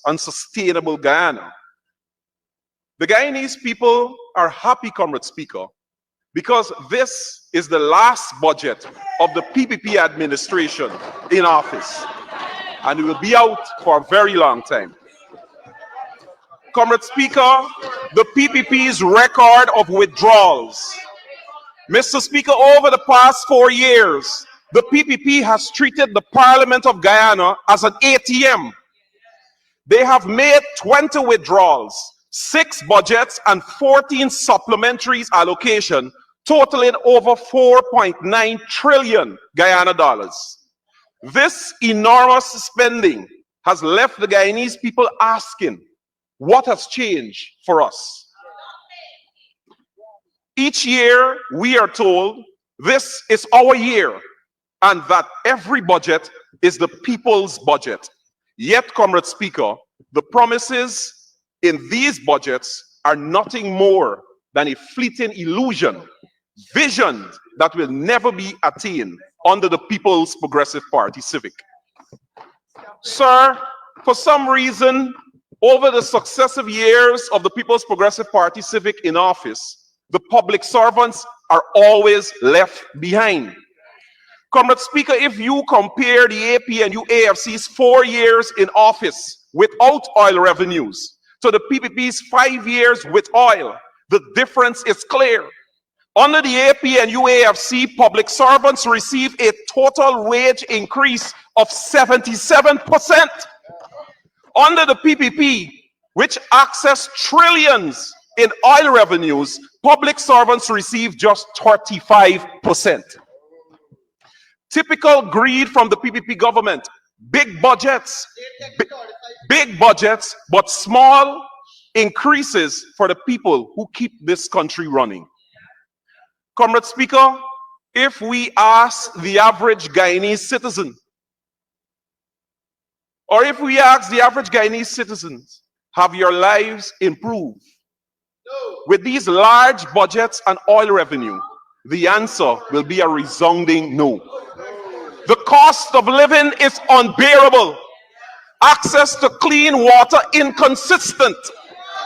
and sustainable Guyana. The Guyanese people are happy, Comrade Speaker, because this is the last budget of the PPP administration in office, and it will be out for a very long time. Comrade Speaker, the PPP's record of withdrawals. Mr. Speaker, over the past 4 years, the PPP has treated the Parliament of Guyana as an ATM. They have made 20 withdrawals, 6 budgets, and 14 supplementaries allocation, totaling over 4.9 trillion Guyana dollars. This enormous spending has left the Guyanese people asking, what has changed for us? Each year, we are told this is our year and that every budget is the people's budget. Yet, Comrade Speaker, the promises in these budgets are nothing more than a fleeting illusion, visions that will never be attained under the People's Progressive Party Civic. Sir, for some reason, over the successive years of the People's Progressive Party Civic in office, the public servants are always left behind. Comrade Speaker, if you compare the AP and UAFC's 4 years in office without oil revenues to the PPP's 5 years with oil, the difference is clear. Under the AP and UAFC, public servants receive a total wage increase of 77%. Under the PPP, which access trillions in oil revenues, public servants receive just 35%. Typical greed from the PPP government. Big budgets, but small increases for the people who keep this country running. Comrade Speaker, if we ask the average Guyanese citizen, or if we ask the average Guyanese citizens, have your lives improved? No. With these large budgets and oil revenue, the answer will be a resounding no. The cost of living is unbearable. Access to clean water inconsistent.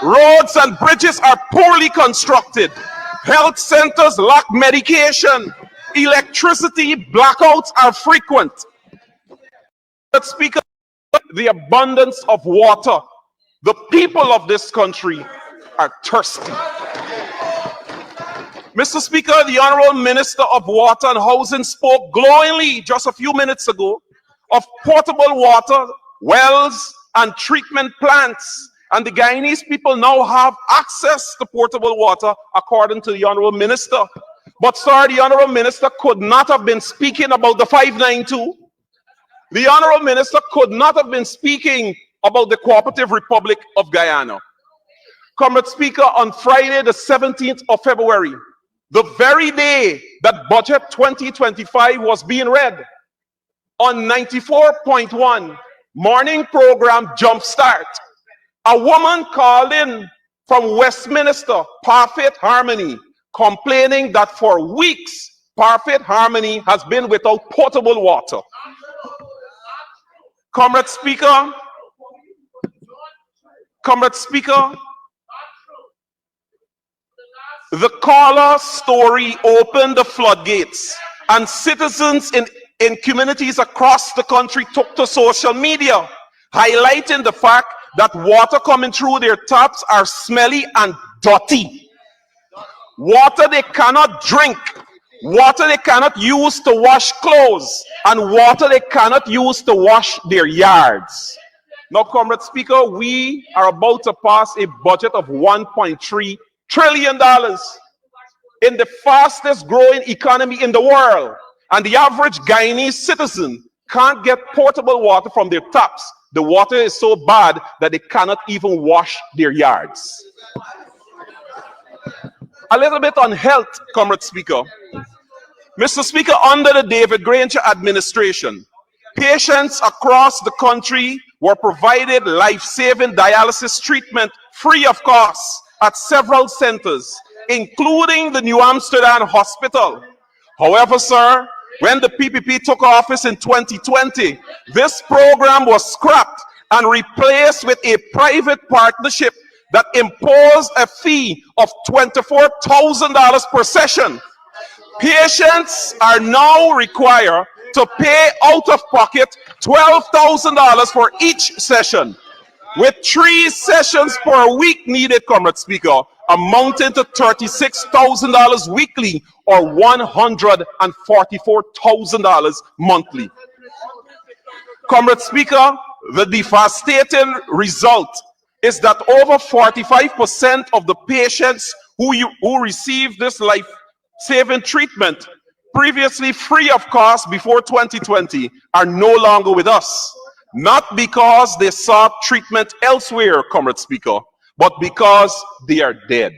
Roads and bridges are poorly constructed. Health centers lack medication. Electricity blackouts are frequent. But Speaker, the abundance of water, the people of this country are thirsty. Mr. Speaker, the Honorable Minister of Water and Housing spoke glowingly just a few minutes ago of portable water, wells, and treatment plants. And the Guyanese people now have access to portable water, according to the Honorable Minister. But, sir, the Honorable Minister could not have been speaking about the 592. The Honorable Minister could not have been speaking about the Cooperative Republic of Guyana. Comrade Speaker, on Friday, the 17th of February, the very day that Budget 2025 was being read, on 94.1 morning program Jumpstart, a woman called in from Westminster, Parfait Harmony, complaining that for weeks, Parfait Harmony has been without potable water. Comrade Speaker, the caller story opened the floodgates, and citizens in communities across the country took to social media, highlighting the fact that water coming through their taps are smelly and dirty. Water they cannot drink, water they cannot use to wash clothes, and water they cannot use to wash their yards. Now, Comrade Speaker, we are about to pass a budget of $1.3 trillion in the fastest growing economy in the world, and the average Guyanese citizen can't get portable water from their taps. The water is so bad that they cannot even wash their yards. A little bit on health, Comrade Speaker. Mr. Speaker, under the David Granger administration, patients across the country were provided life-saving dialysis treatment free of cost at several centers, including the New Amsterdam Hospital. However, sir, when the PPP took office in 2020, this program was scrapped and replaced with a private partnership that imposed a fee of $24,000 per session. Patients are now required to pay out of pocket $12,000 for each session, with 3 sessions per week needed, Comrade Speaker, amounting to $36,000 weekly or $144,000 monthly. Comrade Speaker, the devastating result is that over 45% of the patients who receive this life-saving treatment, previously free of cost before 2020, are no longer with us. Not because they sought treatment elsewhere, Comrade Speaker, but because they are dead.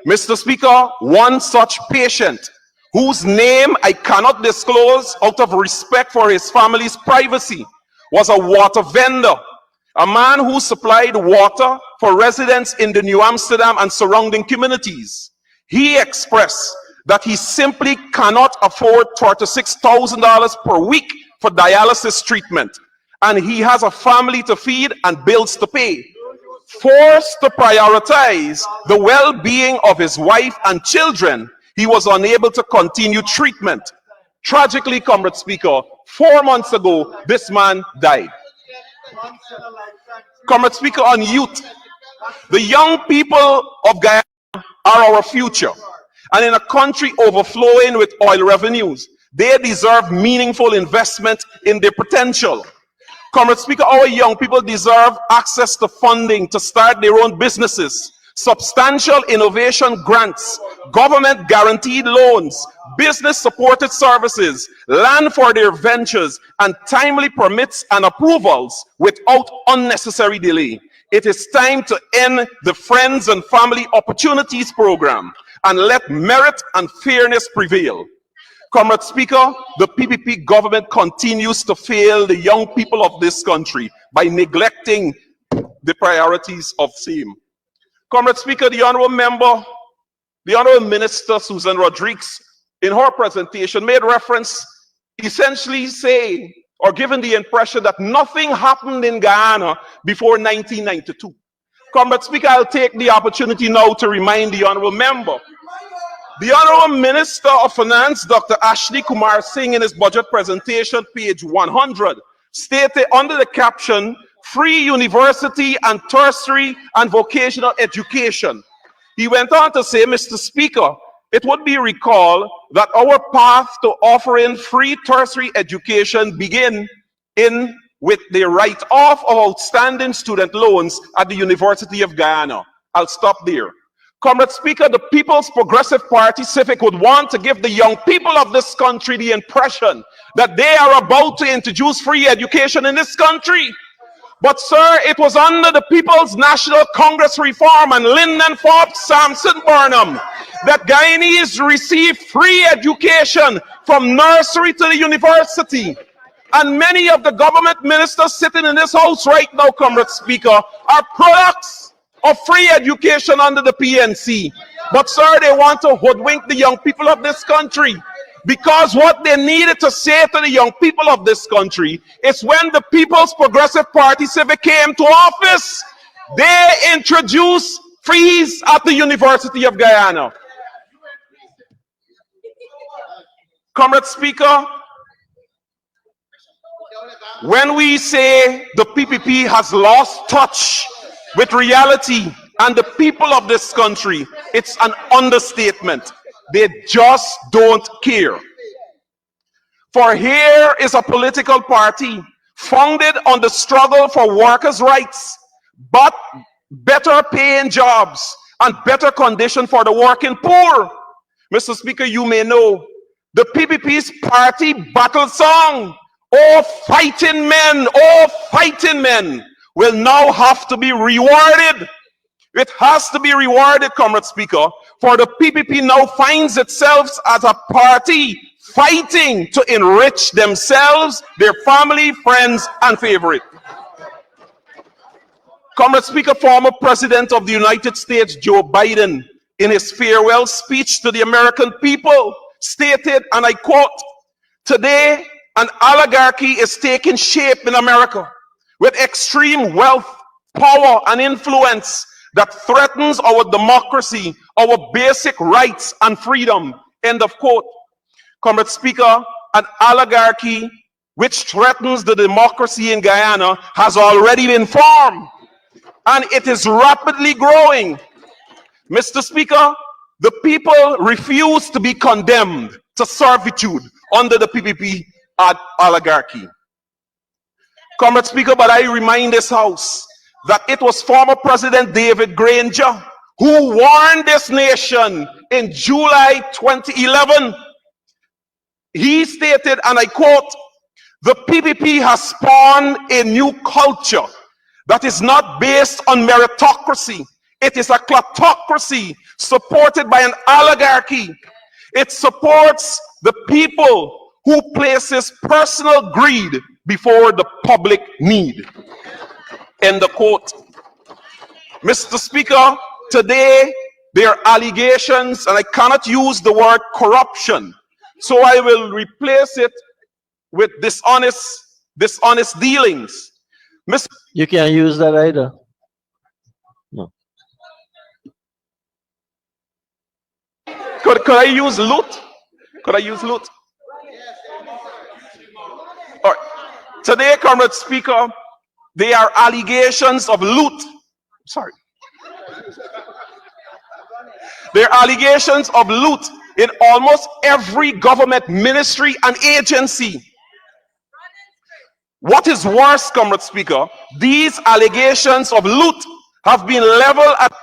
Mr. Speaker, one such patient, whose name I cannot disclose out of respect for his family's privacy, was a water vendor, a man who supplied water for residents in the New Amsterdam and surrounding communities. He expressed that he simply cannot afford $36,000 per week for dialysis treatment, and he has a family to feed and bills to pay. Forced to prioritize the well-being of his wife and children, he was unable to continue treatment. Tragically, Comrade Speaker, 4 months ago, this man died. Comrade Speaker, on youth, the young people of Guyana are our future. And in a country overflowing with oil revenues, they deserve meaningful investment in their potential. Comrade Speaker, our young people deserve access to funding to start their own businesses, substantial innovation grants, government guaranteed loans, business supported services, land for their ventures, and timely permits and approvals without unnecessary delay. It is time to end the Friends and Family Opportunities Program and let merit and fairness prevail. Comrade Speaker, the PPP government continues to fail the young people of this country by neglecting the priorities of same. Comrade Speaker, the Honourable Minister Susan Rodriguez, in her presentation, made reference, essentially saying, or giving the impression that nothing happened in Guyana before 1992. Comrade Speaker, I'll take the opportunity now to remind the Honourable Member. The Honourable Minister of Finance, Dr. Ashley Kumar Singh, in his budget presentation, page 100, stated under the caption, free university and tertiary and vocational education. He went on to say, Mr. Speaker, it would be recalled that our path to offering free tertiary education begin with the write-off of outstanding student loans at the University of Guyana. I'll stop there. Comrade Speaker, the People's Progressive Party Civic would want to give the young people of this country the impression that they are about to introduce free education in this country. But sir, it was under the People's National Congress reform and Lyndon Forbes Sampson Burnham that Guyanese received free education from nursery to the university. And many of the government ministers sitting in this house right now, Comrade Speaker, are products of free education under the PNC. But sir, they want to hoodwink the young people of this country, because what they needed to say to the young people of this country is when the People's Progressive Party Civic came to office, they introduced fees at the University of Guyana. Comrade Speaker, when we say the PPP has lost touch with reality and the people of this country, it's an understatement. They just don't care. For here is a political party founded on the struggle for workers' rights, but better paying jobs and better condition for the working poor. Mr. Speaker, you may know the PPP's party battle song, "Oh fighting men," will now have to be rewarded. It has to be rewarded, Comrade Speaker, for the PPP now finds itself as a party fighting to enrich themselves, their family, friends, and favorite. Comrade Speaker, former President of the United States, Joe Biden, in his farewell speech to the American people, stated, and I quote, "Today, An oligarchy is taking shape in America with extreme wealth, power, and influence that threatens our democracy, our basic rights and freedom. End of quote. Comrade Speaker, an oligarchy which threatens the democracy in Guyana has already been formed, and it is rapidly growing. Mr. Speaker, the people refuse to be condemned to servitude under the PPP oligarchy. Comrade Speaker, but I remind this House that it was former President David Granger who warned this nation in July 2011. He stated, and I quote, "The PPP has spawned a new culture that is not based on meritocracy. It is a kleptocracy supported by an oligarchy. It supports the people who places personal greed before the public need." End of quote. Mr. Speaker, today there are allegations, and I cannot use the word corruption, so I will replace it with dishonest dealings. You can't use that either. No. Could I use loot? Could I use loot? All right. Today, Comrade Speaker, there are allegations of loot. Sorry. There are allegations of loot in almost every government ministry and agency. What is worse, Comrade Speaker, these allegations of loot have been leveled at...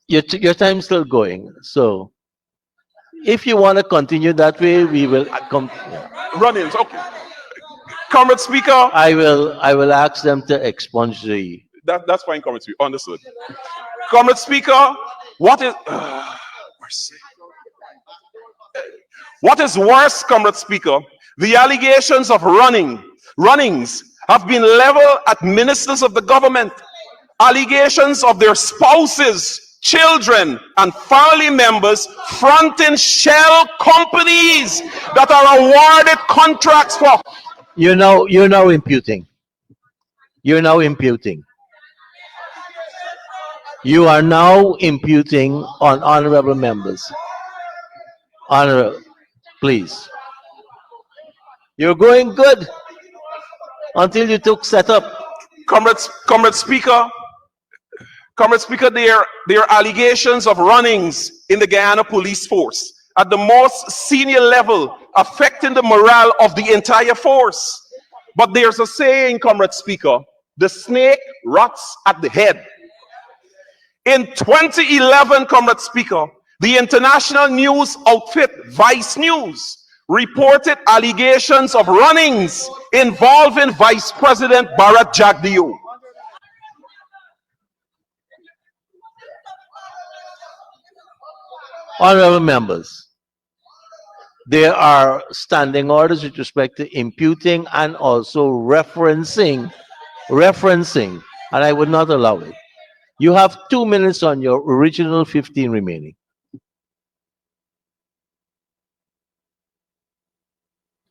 Your time's still going, so if you want to continue that way, we will come. Run-ins, okay. Comrade Speaker, I will ask them to expunge the. That's fine, Comrade Speaker. Understood. Comrade Speaker, what is worse, Comrade Speaker? The allegations of runnings have been leveled at ministers of the government. Allegations of their spouses, children, and family members fronting shell companies that are awarded contracts for. You're now imputing. You're now imputing. You are now imputing on honorable members. Honorable, please. You're going good until you took setup. Comrade Speaker, there are allegations of runnings in the Guyana police force at the most senior level, affecting the morale of the entire force. But there's a saying, Comrade Speaker, the snake rots at the head. In 2011, Comrade Speaker, the international news outfit Vice News reported allegations of runnings involving Vice President Bharat Jagdeo. Honorable members, there are standing orders with respect to imputing and also referencing, and I would not allow it. You have 2 minutes on your original 15 remaining.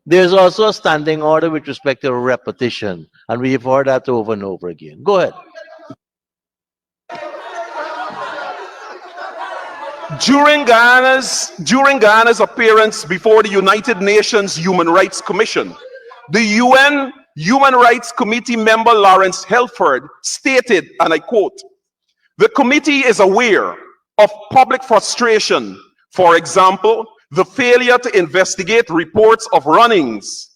There's also a standing order with respect to repetition, and we've heard that over and over again. Go ahead. During Guyana's appearance before the United Nations Human Rights Commission, the UN Human Rights Committee member Lawrence Helford stated, and I quote, "The committee is aware of public frustration, for example, the failure to investigate reports of runnings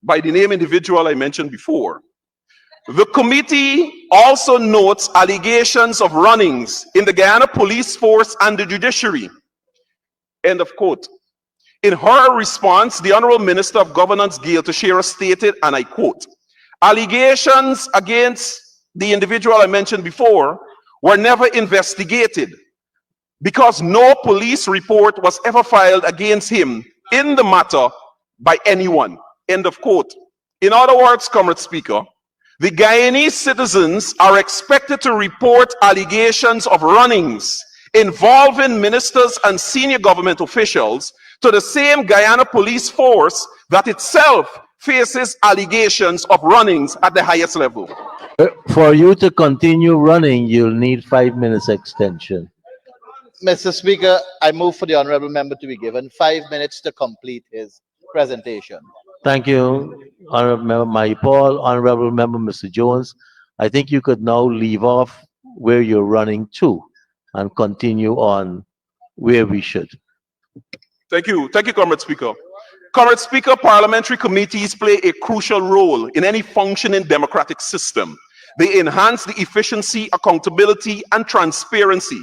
by the name individual I mentioned before. The committee also notes allegations of runnings in the Guyana police force and the judiciary." End of quote. In her response, the Honorable Minister of Governance, Gail Teixeira, stated, and I quote, "Allegations against the individual I mentioned before were never investigated because no police report was ever filed against him in the matter by anyone." End of quote. In other words, Comrade Speaker, the Guyanese citizens are expected to report allegations of runnings involving ministers and senior government officials to the same Guyana police force that itself faces allegations of runnings at the highest level. For you to continue running, you'll need 5 minutes extension. Mr. Speaker, I move for the honourable member to be given 5 minutes to complete his presentation. Thank you, Honorable Member Mai Paul, Honorable Member Mr. Jones. I think you could now leave off where you're running to and continue on where we should. Thank you, Comrade Speaker. Comrade Speaker, parliamentary committees play a crucial role in any functioning democratic system. They enhance the efficiency, accountability, and transparency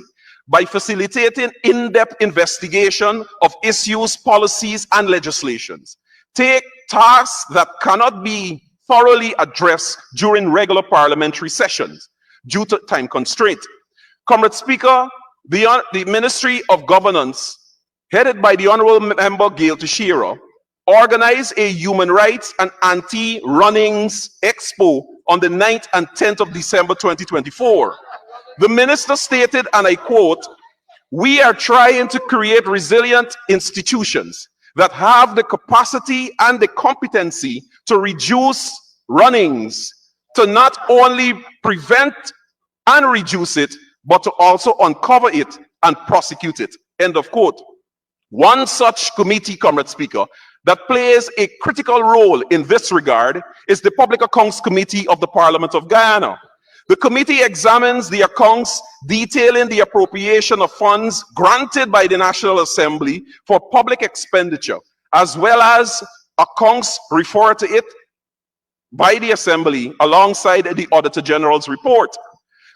by facilitating in-depth investigation of issues, policies, and legislations. Take tasks that cannot be thoroughly addressed during regular parliamentary sessions due to time constraint. Comrade Speaker, the Ministry of Governance, headed by the Honorable Member Gail Teixeira, organized a human rights and anti-runnings expo on the 9th and 10th of December 2024. The minister stated, and I quote, "We are trying to create resilient institutions that have the capacity and the competency to reduce runnings, to not only prevent and reduce it, but to also uncover it and prosecute it." End of quote. One such committee, Comrade Speaker, that plays a critical role in this regard is the Public Accounts Committee of the Parliament of Guyana. The committee examines the accounts detailing the appropriation of funds granted by the National Assembly for public expenditure, as well as accounts referred to it by the Assembly alongside the Auditor General's report.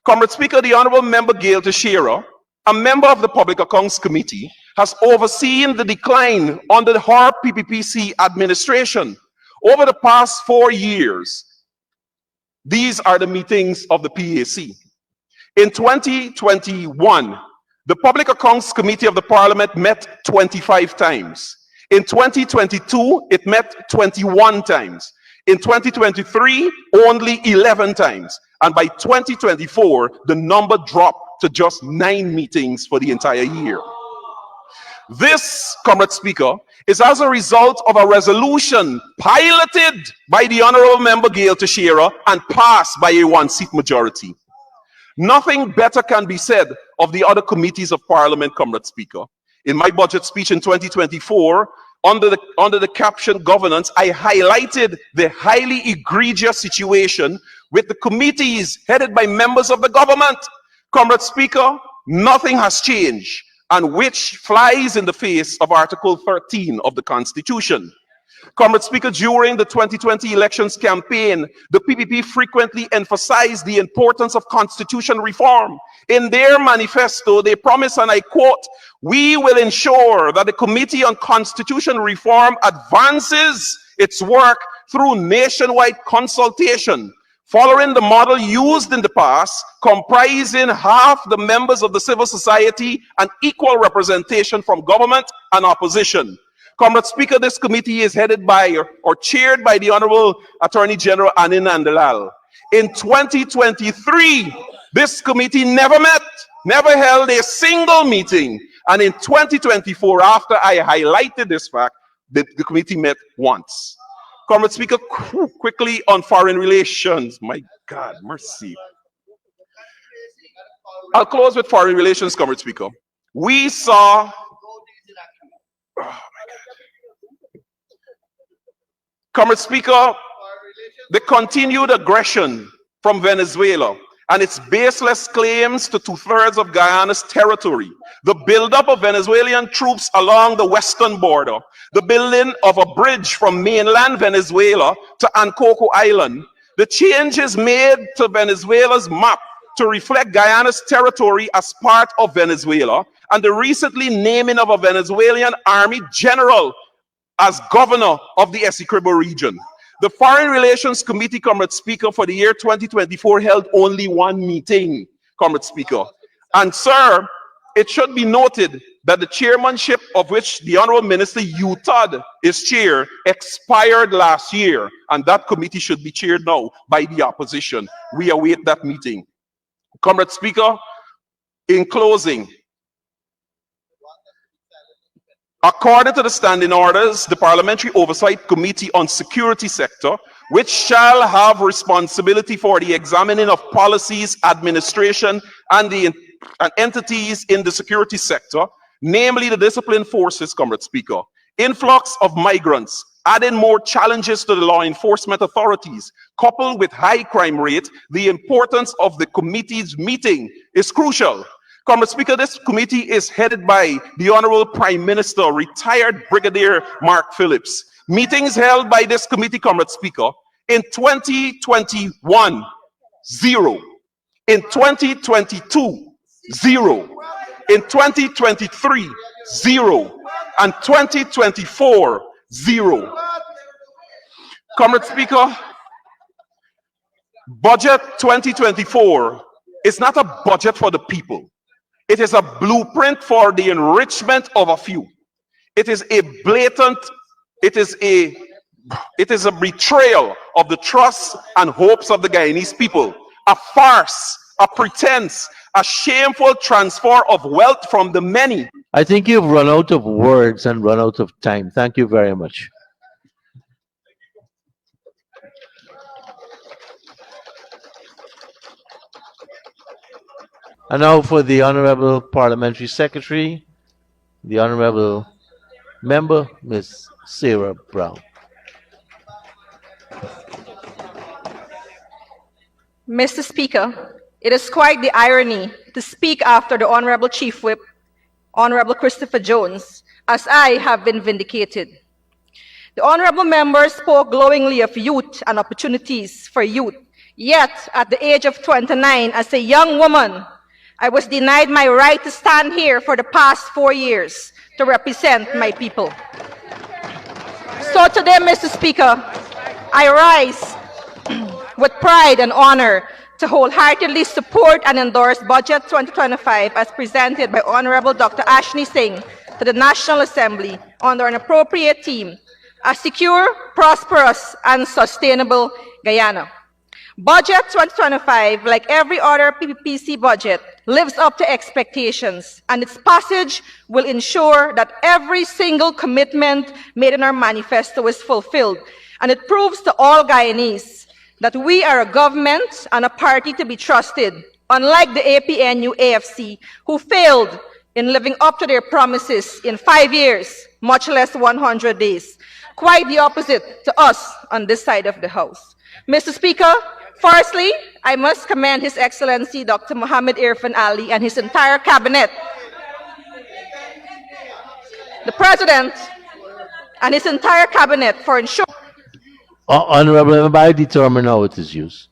Comrade Speaker, the Honourable Member Gail Teixeira, a member of the Public Accounts Committee, has overseen the decline under the HARP PPPC administration. Over the past 4 years, these are the meetings of the PAC. In 2021, the Public Accounts Committee of the Parliament met 25 times. In 2022, it met 21 times. In 2023, only 11 times. And by 2024, the number dropped to just 9 meetings for the entire year. This, Comrade Speaker, is as a result of a resolution piloted by the Honourable Member Gail Teixeira and passed by a 1-seat majority. Nothing better can be said of the other committees of Parliament, Comrade Speaker. In my budget speech in 2024, under the caption Governance, I highlighted the highly egregious situation with the committees headed by members of the government. Comrade Speaker, nothing has changed, and which flies in the face of Article 13 of the Constitution. Comrade Speaker, during the 2020 elections campaign, the PPP frequently emphasized the importance of constitution reform. In their manifesto, they promise, and I quote, "We will ensure that the Committee on Constitution Reform advances its work through nationwide consultation, following the model used in the past, comprising half the members of the civil society and equal representation from government and opposition." Comrade Speaker, this committee is headed by or chaired by the Honorable Attorney General Anin Andalal. In 2023, this committee never met, never held a single meeting. And in 2024, after I highlighted this fact, the committee met once. Comrade Speaker, quickly on foreign relations. My God, mercy. I'll close with foreign relations, Comrade Speaker. We saw, oh my God. Comrade Speaker, the continued aggression from Venezuela and its baseless claims to 2/3 of Guyana's territory, the buildup of Venezuelan troops along the western border, the building of a bridge from mainland Venezuela to Ancoko Island, the changes made to Venezuela's map to reflect Guyana's territory as part of Venezuela, and the recently naming of a Venezuelan army general as governor of the Essequibo region. The Foreign Relations Committee, Comrade Speaker, for the year 2024 held only 1 meeting, Comrade Speaker. And sir, it should be noted that the chairmanship of which the Honorable Minister Utad is chair expired last year, and that committee should be chaired now by the opposition. We await that meeting. Comrade Speaker, in closing, According to the standing orders, the Parliamentary Oversight Committee on Security Sector, which shall have responsibility for the examining of policies, administration, and entities in the security sector, namely the disciplined forces, Comrade Speaker, influx of migrants, adding more challenges to the law enforcement authorities, coupled with high crime rate, the importance of the committee's meeting is crucial. Comrade Speaker, this committee is headed by the Honorable Prime Minister, retired Brigadier Mark Phillips. Meetings held by this committee, Comrade Speaker, in 2021, 0. In 2022, 0. In 2023, 0. And 2024, 0. Comrade Speaker, Budget 2024 is not a budget for the people. It is a blueprint for the enrichment of a few. It is a blatant, it is a betrayal of the trust and hopes of the Guyanese people, a farce, a pretense, a shameful transfer of wealth from the many. I think you've run out of words and run out of time. Thank you very much. And now for the Honorable Parliamentary Secretary, the Honorable Member, Ms. Sarah Brown. Mr. Speaker, it is quite the irony to speak after the Honorable Chief Whip, Honorable Christopher Jones, as I have been vindicated. The Honorable Member spoke glowingly of youth and opportunities for youth, yet at the age of 29, as a young woman, I was denied my right to stand here for the past 4 years to represent my people. So today, Mr. Speaker, I rise with pride and honor to wholeheartedly support and endorse Budget 2025 as presented by Honorable Dr. Ashni Singh to the National Assembly under an appropriate theme, a secure, prosperous, and sustainable Guyana. Budget 2025, like every other PPPC budget, lives up to expectations, and its passage will ensure that every single commitment made in our manifesto is fulfilled, and it proves to all Guyanese that we are a government and a party to be trusted, unlike the APNU AFC, who failed in living up to their promises in 5 years, much less 100 days. Quite the opposite to us on this side of the House. Mr. Speaker, firstly, I must commend His Excellency Dr. Mohammed Irfan Ali and his entire cabinet, the President and his entire cabinet for ensuring. Honorable Member, I determine how it is used.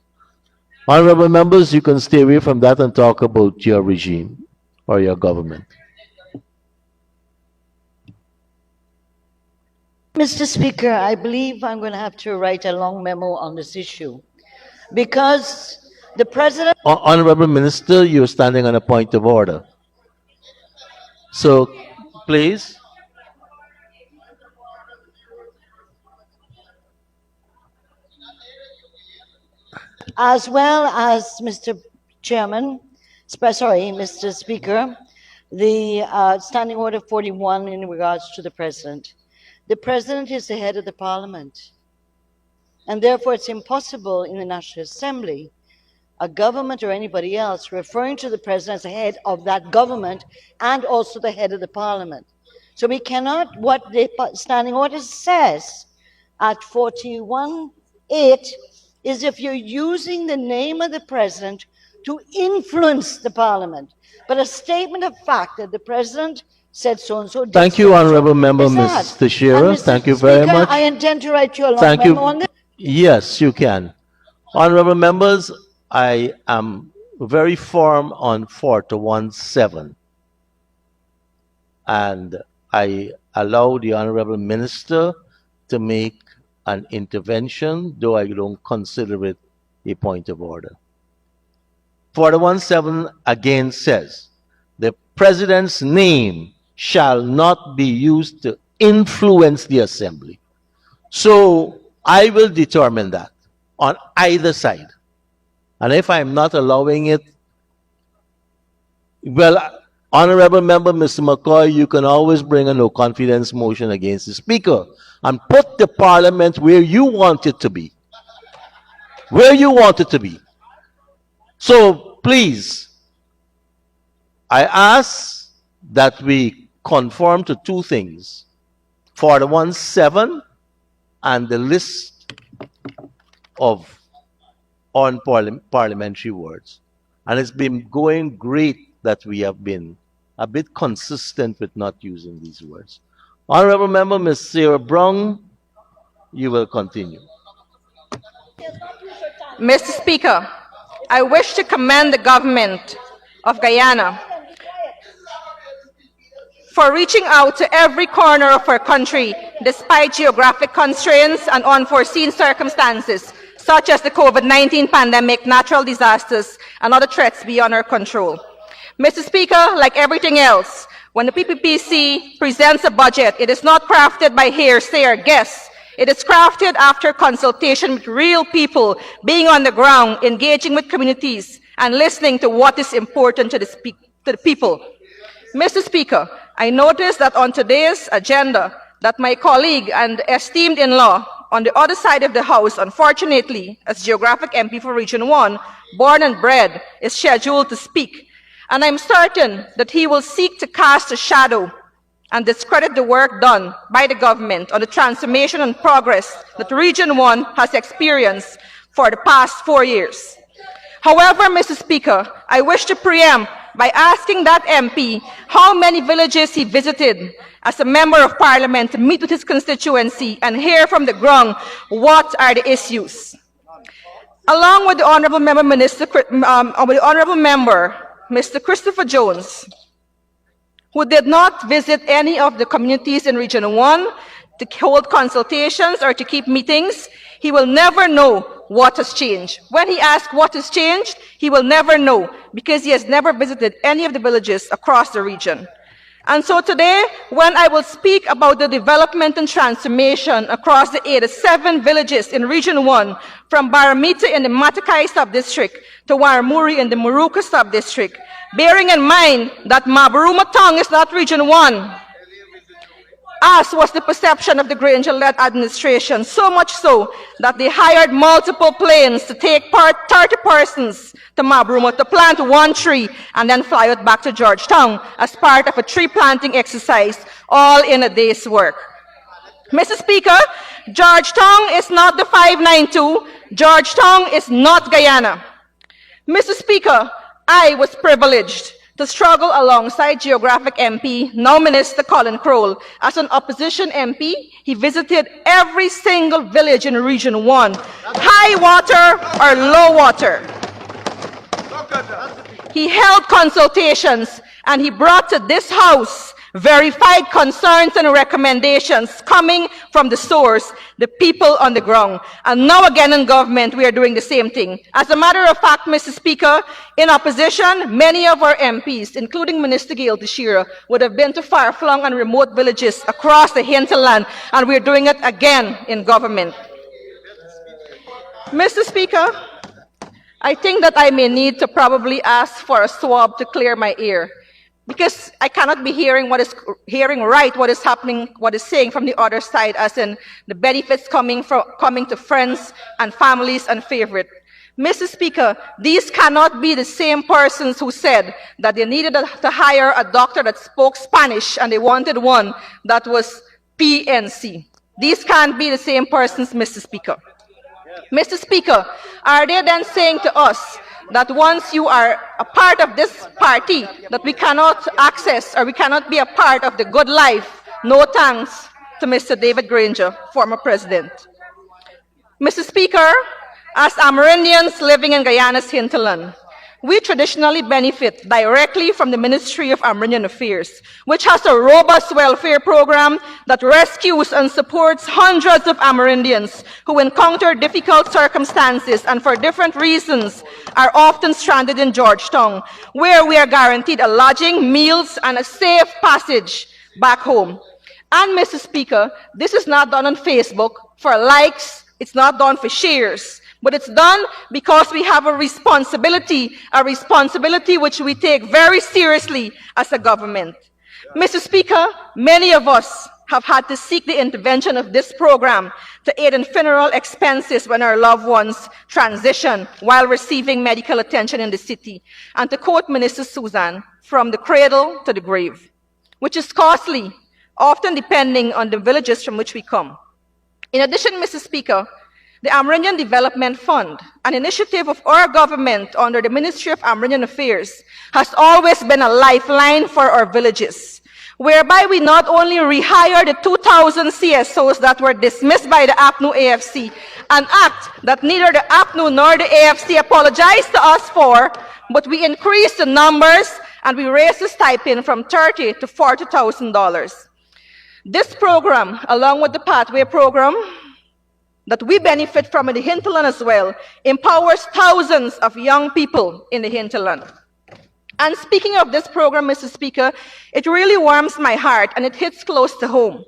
Honorable members, you can stay away from that and talk about your regime or your government. Mr. Speaker, I believe I'm going to have to write a long memo on this issue because the President... Honorable Minister, you're standing on a point of order. So, please. As well as Mr. Chairman, Mr. Speaker, the Standing Order 41 in regards to the President. The President is the head of the Parliament, and therefore it's impossible in the National Assembly, a government or anybody else, referring to the President as the head of that government and also the head of the Parliament. So we cannot, what the Standing Order says at 41(8) is if you're using the name of the President to influence the Parliament, but a statement of fact that the President said so-and-so. Thank you, Honorable Member Ms. Teixeira. Thank you very much. I intend to write you a long Thank memo you. on this. Yes, you can. Honorable members, I am very firm on 4-1-7. And I allow the Honorable Minister to make an intervention, though I don't consider it a point of order. 4-1-7 again says, the President's name shall not be used to influence the Assembly. So I will determine that on either side. And if I'm not allowing it, well, Honorable Member Mr. McCoy, you can always bring a no confidence motion against the Speaker and put the Parliament where you want it to be. Where you want it to be. So please, I ask that we conform to two things. 41.7 and the list of parliamentary words. And it's been going great that we have been a bit consistent with not using these words. Honorable Member Ms. Sarah Brown, you will continue. Mr. Speaker, I wish to commend the government of Guyana for reaching out to every corner of our country despite geographic constraints and unforeseen circumstances such as the COVID-19 pandemic, natural disasters, and other threats beyond our control. Mr. Speaker, like everything else, when the PPPC presents a budget, it is not crafted by hearsay or guess. It is crafted after consultation with real people, being on the ground, engaging with communities, and listening to what is important to the people. Mr. Speaker, I noticed that on today's agenda that my colleague and esteemed in-law on the other side of the House, unfortunately, as Geographic MP for Region 1, born and bred, is scheduled to speak. And I'm certain that he will seek to cast a shadow and discredit the work done by the government on the transformation and progress that Region 1 has experienced for the past 4 years. However, Mr. Speaker, I wish to preempt by asking that MP how many villages he visited as a member of parliament to meet with his constituency and hear from the ground what are the issues. Along with the Honourable Member, Mr. Christopher Jones, who did not visit any of the communities in Region 1 to hold consultations or to keep meetings, he will never know what has changed. When he asks what has changed, he will never know because he has never visited any of the villages across the region. And so today, when I will speak about the development and transformation across the 87 villages in Region 1, from Baramita in the Matakai sub-district to Waramuri in the Muruka sub-district, bearing in mind that Mabaruma Tong is not Region 1, as was the perception of the Granger-led administration, so much so that they hired multiple planes to take 30 persons to Mabaruma to plant one tree and then fly it back to Georgetown as part of a tree planting exercise, all in a day's work. Mr. Speaker, Georgetown is not the 592. Georgetown is not Guyana. Mr. Speaker, I was privileged to struggle alongside Geographic MP, now Minister Colin Crowell. As an opposition MP, he visited every single village in Region 1, high water or low water. He held consultations and he brought to this House verified concerns and recommendations coming from the source, the people on the ground. And now again in government, we are doing the same thing. As a matter of fact, Mr. Speaker, in opposition, many of our MPs, including Minister Gail Teixeira, would have been to far-flung and remote villages across the hinterland, and we're doing it again in government. Mr. Speaker, I think that I may need to probably ask for a swab to clear my ear, because I cannot be hearing what is happening, what is saying from the other side, as in the benefits coming to friends and families and favorite. Mr. Speaker, these cannot be the same persons who said that they needed to hire a doctor that spoke Spanish and they wanted one that was PNC. These can't be the same persons, Mr. Speaker. Mr. Speaker, are they then saying to us that once you are a part of this party, that we cannot access or we cannot be a part of the good life? No thanks to Mr. David Granger, former president. Mr. Speaker, as Amerindians living in Guyana's hinterland, we traditionally benefit directly from the Ministry of Amerindian Affairs, which has a robust welfare program that rescues and supports hundreds of Amerindians who encounter difficult circumstances and for different reasons are often stranded in Georgetown, where we are guaranteed a lodging, meals, and a safe passage back home. And Mr. Speaker, this is not done on Facebook for likes, it's not done for shares, But it's done because we have a responsibility which we take very seriously as a government. Mr. Speaker, many of us have had to seek the intervention of this program to aid in funeral expenses when our loved ones transition while receiving medical attention in the city. And to quote Minister Susan, from the cradle to the grave, which is costly, often depending on the villages from which we come. In addition, Mr. Speaker, the Amerindian Development Fund, an initiative of our government under the Ministry of Amerindian Affairs, has always been a lifeline for our villages, whereby we not only rehire the 2,000 CSOs that were dismissed by the APNU AFC, an act that neither the APNU nor the AFC apologized to us for, but we increased the numbers and we raised the stipend from $30,000 to $40,000. This program, along with the Pathway program, that we benefit from in the hinterland as well, empowers thousands of young people in the hinterland. And speaking of this program, Mr. Speaker, it really warms my heart and it hits close to home,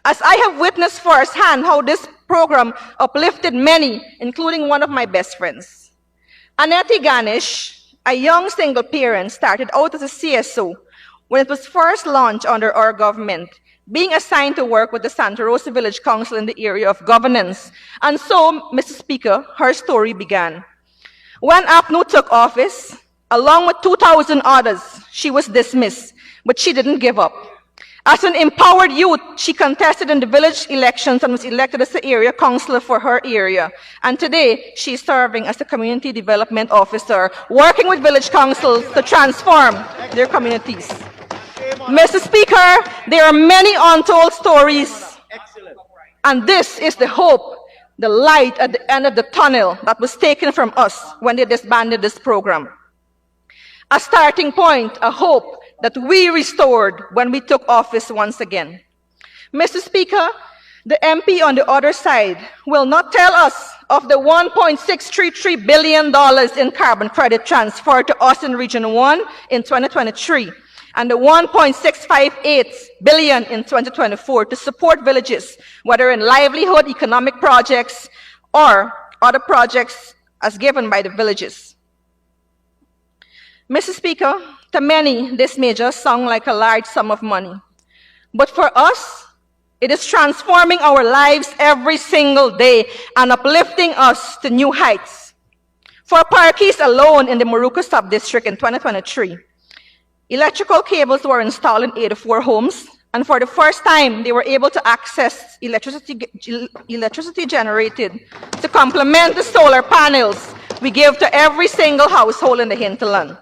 as I have witnessed firsthand how this program uplifted many, including one of my best friends. Annette Ganesh, a young single parent, started out as a CSO when it was first launched under our government, being assigned to work with the Santa Rosa Village Council in the area of governance. And so, Mr. Speaker, her story began. When APNU took office, along with 2,000 others, she was dismissed, but she didn't give up. As an empowered youth, she contested in the village elections and was elected as the area councillor for her area. And today, she's serving as a community development officer, working with village councils to transform their communities. Mr. Speaker, there are many untold stories, and this is the hope, the light at the end of the tunnel that was taken from us when they disbanded this program. A starting point, a hope that we restored when we took office once again. Mr. Speaker, the MP on the other side will not tell us of the $1.633 billion in carbon credit transferred to us in Region 1 in 2023. And the $1.658 billion in 2024 to support villages, whether in livelihood, economic projects, or other projects as given by the villages. Mr. Speaker, to many, this may just sound like a large sum of money. But for us, it is transforming our lives every single day and uplifting us to new heights. For Parkees alone in the Moruco Sub-District in 2023, electrical cables were installed in 84 homes, and for the first time, they were able to access electricity generated to complement the solar panels we give to every single household in the hinterland.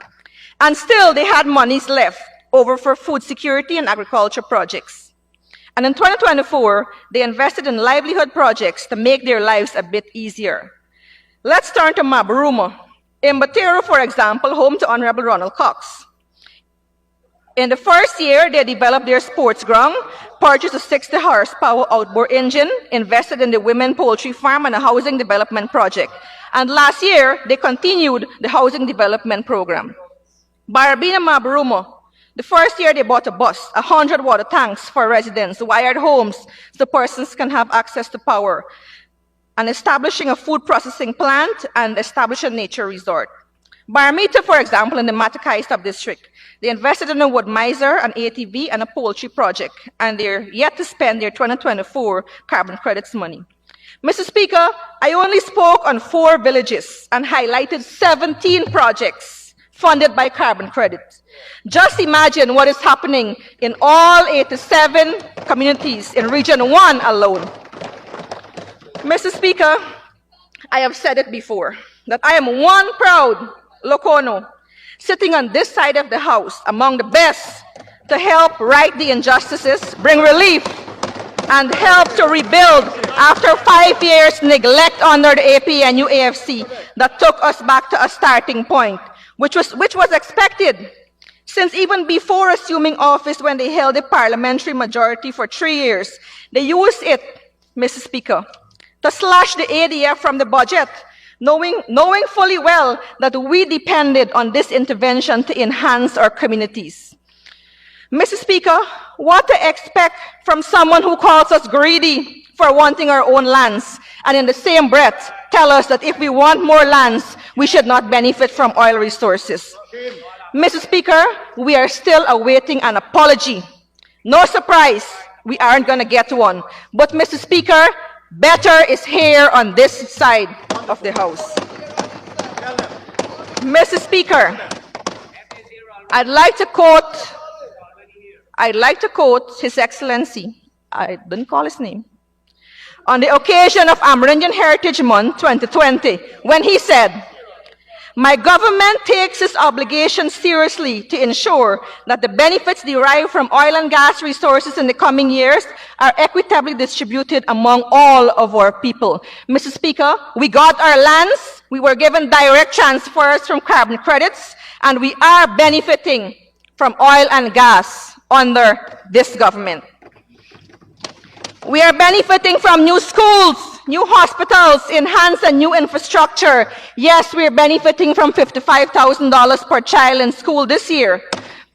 And still, they had monies left over for food security and agriculture projects. And in 2024, they invested in livelihood projects to make their lives a bit easier. Let's turn to Mabaruma. In Batero, for example, home to Honorable Ronald Cox. In the first year, they developed their sports ground, purchased a 60 horsepower outboard engine, invested in the women poultry farm and a housing development project. And last year, they continued the housing development program. Barabina Mabaruma, the first year they bought a bus, 100 water tanks for residents, wired homes so persons can have access to power, and establishing a food processing plant and establish a nature resort. Barmita, for example, in the Matakai sub-district, they invested in a wood miser, an ATV, and a poultry project, and they're yet to spend their 2024 carbon credits money. Mr. Speaker, I only spoke on 4 villages and highlighted 17 projects funded by carbon credits. Just imagine what is happening in all 87 communities in Region 1 alone. Mr. Speaker, I have said it before, that I am one proud Locono, sitting on this side of the House, among the best, to help right the injustices, bring relief, and help to rebuild after 5 years neglect under the APNU AFC that took us back to a starting point, which was expected, since even before assuming office when they held a parliamentary majority for 3 years, they used it, Mr. Speaker, to slash the ADF from the budget, knowing fully well that we depended on this intervention to enhance our communities. Mr. Speaker, what to expect from someone who calls us greedy for wanting our own lands, and in the same breath tell us that if we want more lands, we should not benefit from oil resources. Mr. Speaker, we are still awaiting an apology. No surprise, we aren't going to get one. But Mr. Speaker, better is here on this side of the House. Mr. Speaker, I'd like to quote His Excellency, I didn't call his name, on the occasion of Amerindian Heritage Month 2020, when he said, "My government takes its obligation seriously to ensure that the benefits derived from oil and gas resources in the coming years are equitably distributed among all of our people." Mr. Speaker, we got our lands, we were given direct transfers from carbon credits, and we are benefiting from oil and gas under this government. We are benefiting from new schools, new hospitals, enhanced and new infrastructure. Yes, we are benefiting from $55,000 per child in school this year.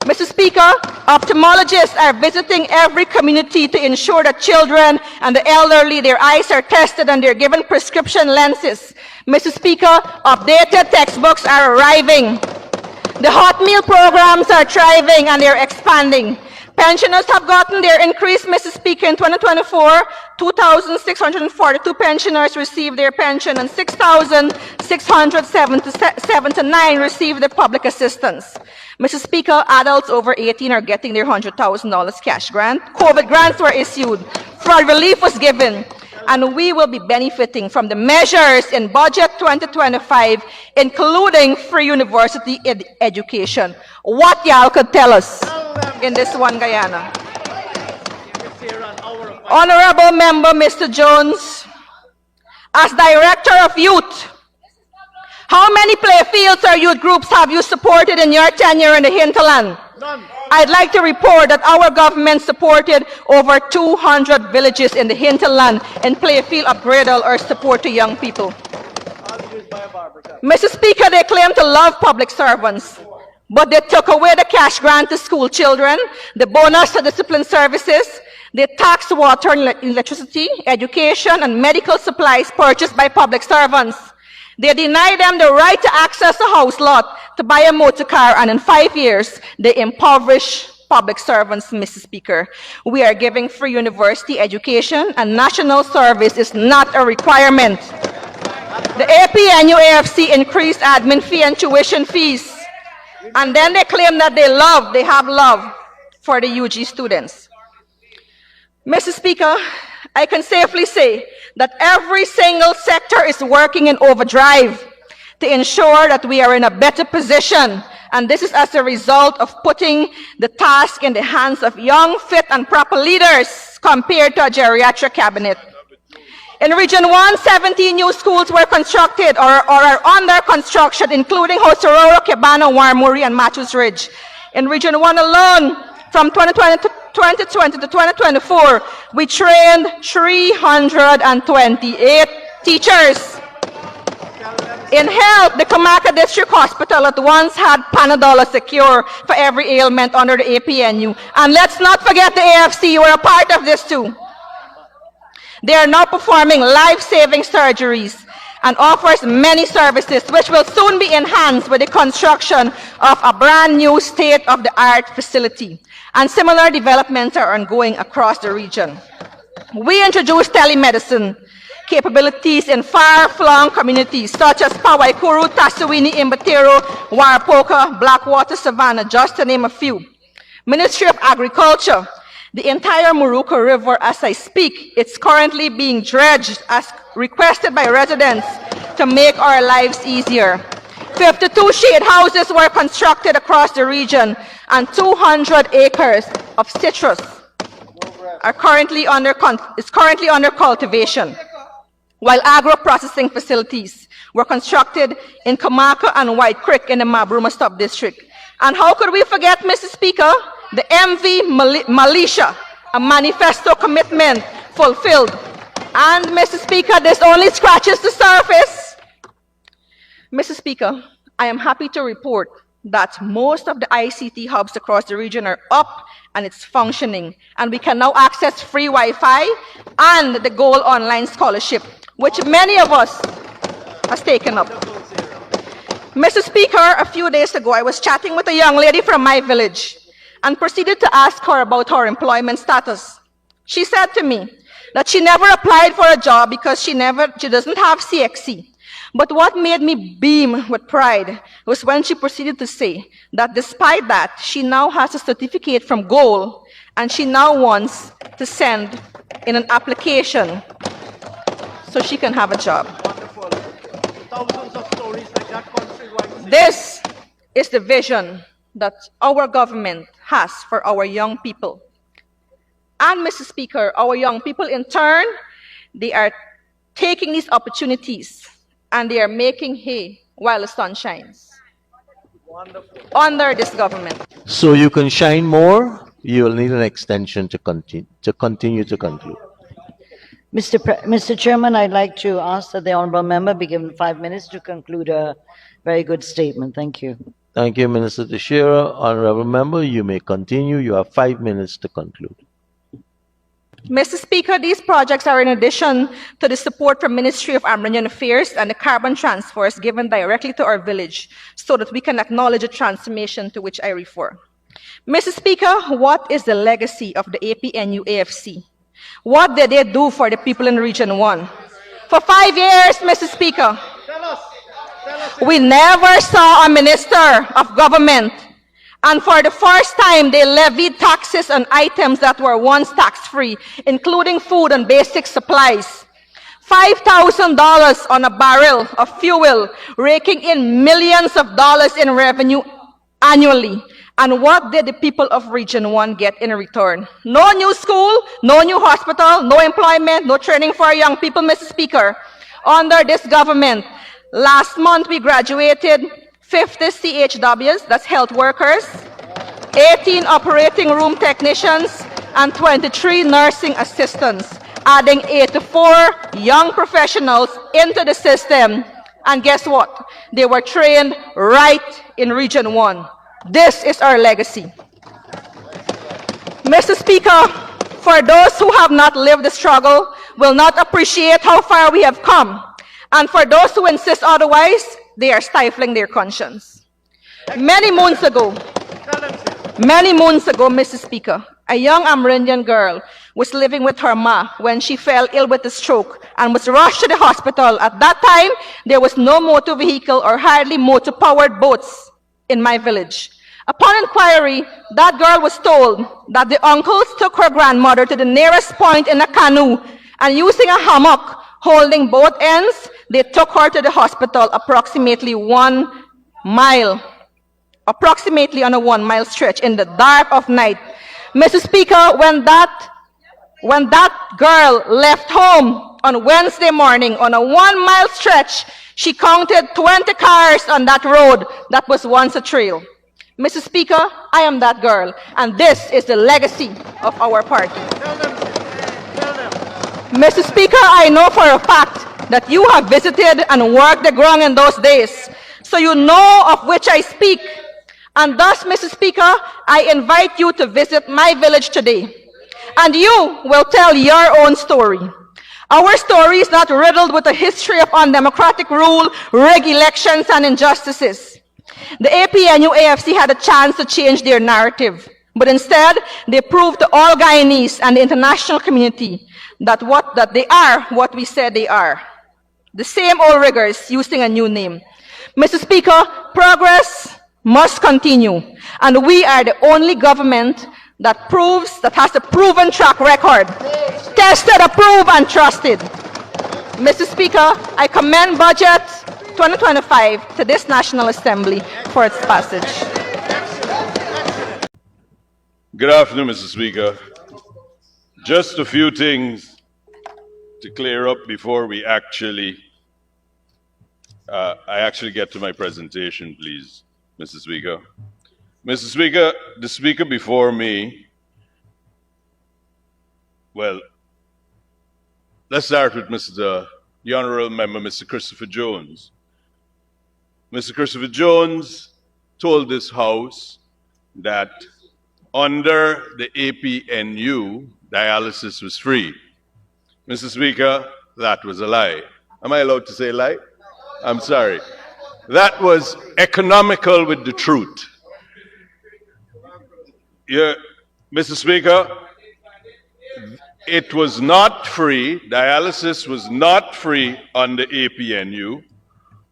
Mr. Speaker, ophthalmologists are visiting every community to ensure that children and the elderly, their eyes are tested and they're given prescription lenses. Mr. Speaker, updated textbooks are arriving. The hot meal programs are thriving and they're expanding. Pensioners have gotten their increase, Mr. Speaker. In 2024, 2,642 pensioners received their pension and 6,679 received the public assistance. Mr. Speaker, adults over 18 are getting their $100,000 cash grant. COVID grants were issued. Flood relief was given. And we will be benefiting from the measures in Budget 2025, including free university education. What y'all could tell us in this one Guyana? Honorable Member Mr. Jones, as Director of Youth, how many playfields or youth groups have you supported in your tenure in the hinterland? None. I'd like to report that our government supported over 200 villages in the hinterland in playfield upgradal or support to young people. Mr. Speaker, they claim to love public servants, but they took away the cash grant to school children, the bonus to discipline services, they taxed water and electricity, education, and medical supplies purchased by public servants. They deny them the right to access a house lot, to buy a motor car, and in 5 years, they impoverish public servants, Mr. Speaker. We are giving free university education, and national service is not a requirement. The APNU AFC increased admin fee and tuition fees, and then they claim that they have love for the UG students. Mr. Speaker, I can safely say that every single sector is working in overdrive to ensure that we are in a better position. And this is as a result of putting the task in the hands of young, fit, and proper leaders compared to a geriatric cabinet. In Region 1, 17 new schools were constructed or are under construction, including Hosororo, Kebano, Warmuri, and Matthews Ridge. In Region 1 alone, from 2020 to 2024, we trained 328 teachers. In health, the Kamaka District Hospital at once had Panadol secure for every ailment under the APNU. And let's not forget the AFC, you were a part of this too. They are now performing life-saving surgeries and offers many services which will soon be enhanced with the construction of a brand new state-of-the-art facility. And similar developments are ongoing across the region. We introduced telemedicine capabilities in far-flung communities such as Pawaikuru, Tasuwini, Imbatero, Warapoka, Blackwater, Savannah, just to name a few. Ministry of Agriculture, the entire Muruka River, as I speak, it's currently being dredged as requested by residents to make our lives easier. 52 shade houses were constructed across the region, and 200 acres of citrus are currently under cultivation, while agro-processing facilities were constructed in Kamaka and White Creek in the Mabruma Sub-District. And how could we forget, Mr. Speaker, the MV Militia, a manifesto commitment fulfilled. And Mr. Speaker, this only scratches the surface. Mr. Speaker, I am happy to report that most of the ICT hubs across the region are up and it's functioning. And we can now access free Wi-Fi and the Gold Online Scholarship, which many of us has taken up. Mr. Speaker, a few days ago, I was chatting with a young lady from my village and proceeded to ask her about her employment status. She said to me that she never applied for a job because she doesn't have CXC. But what made me beam with pride was when she proceeded to say that despite that, she now has a certificate from Goal and she now wants to send in an application so she can have a job. Thousands of stories like that countrywide. This is the vision that our government has for our young people. And Mr. Speaker, our young people in turn, they are taking these opportunities and they are making hay while the sun shines. Under this government. So you can shine more, you will need an extension to continue to conclude. Mr. Chairman, I'd like to ask that the honourable member be given 5 minutes to conclude a very good statement. Thank you. Thank you, Minister Teixeira. Honorable member, you may continue. You have 5 minutes to conclude. Mr. Speaker, these projects are in addition to the support from Ministry of Amerindian Affairs and the carbon transfers given directly to our village so that we can acknowledge the transformation to which I refer. Mr. Speaker, what is the legacy of the APNU AFC? What did they do for the people in Region 1? For 5 years, Mr. Speaker, we never saw a minister of government. And for the first time, they levied taxes on items that were once tax-free, including food and basic supplies. $5,000 on a barrel of fuel, raking in millions of dollars in revenue annually. And what did the people of Region 1 get in return? No new school, no new hospital, no employment, no training for our young people, Mr. Speaker. Under this government, last month we graduated 50 CHWs, that's health workers, 18 operating room technicians, and 23 nursing assistants, adding 84 young professionals into the system. And guess what? They were trained right in Region 1. This is our legacy. Mr. Speaker, for those who have not lived the struggle, will not appreciate how far we have come. And for those who insist otherwise, they are stifling their conscience. Many moons ago, Mr. Speaker, a young Amerindian girl was living with her ma when she fell ill with a stroke and was rushed to the hospital. At that time, there was no motor vehicle or hardly motor-powered boats in my village. Upon inquiry, that girl was told that the uncles took her grandmother to the nearest point in a canoe and using a hammock holding both ends, they took her to the hospital approximately 1 mile, approximately on a 1 mile stretch in the dark of night. Mr. Speaker, when that girl left home on Wednesday morning on a 1 mile stretch, she counted 20 cars on that road that was once a trail. Mr. Speaker, I am that girl, and this is the legacy of our party. Mr. Speaker, I know for a fact that you have visited and worked the ground in those days, so you know of which I speak. And thus, Mr. Speaker, I invite you to visit my village today, and you will tell your own story. Our story is not riddled with a history of undemocratic rule, rigged elections, and injustices. The APNU AFC had a chance to change their narrative, but instead, they proved to all Guyanese and the international community that they are what we said they are. The same old riggers using a new name. Mr. Speaker, progress must continue, and we are the only government that has a proven track record, tested, approved, and trusted. Mr. Speaker, I commend Budget 2025 to this National Assembly for its passage. Good afternoon, Mr. Speaker. Just a few things to clear up before we I actually get to my presentation, please, Mr. Speaker. Mr. Speaker, the speaker before me, well, let's start with the Honourable Member, Mr. Christopher Jones. Mr. Christopher Jones told this House that under the APNU, dialysis was free. Mr. Speaker, that was a lie. Am I allowed to say lie? I'm sorry. That was economical with the truth. Yeah, Mr. Speaker, it was not free. Dialysis was not free under APNU.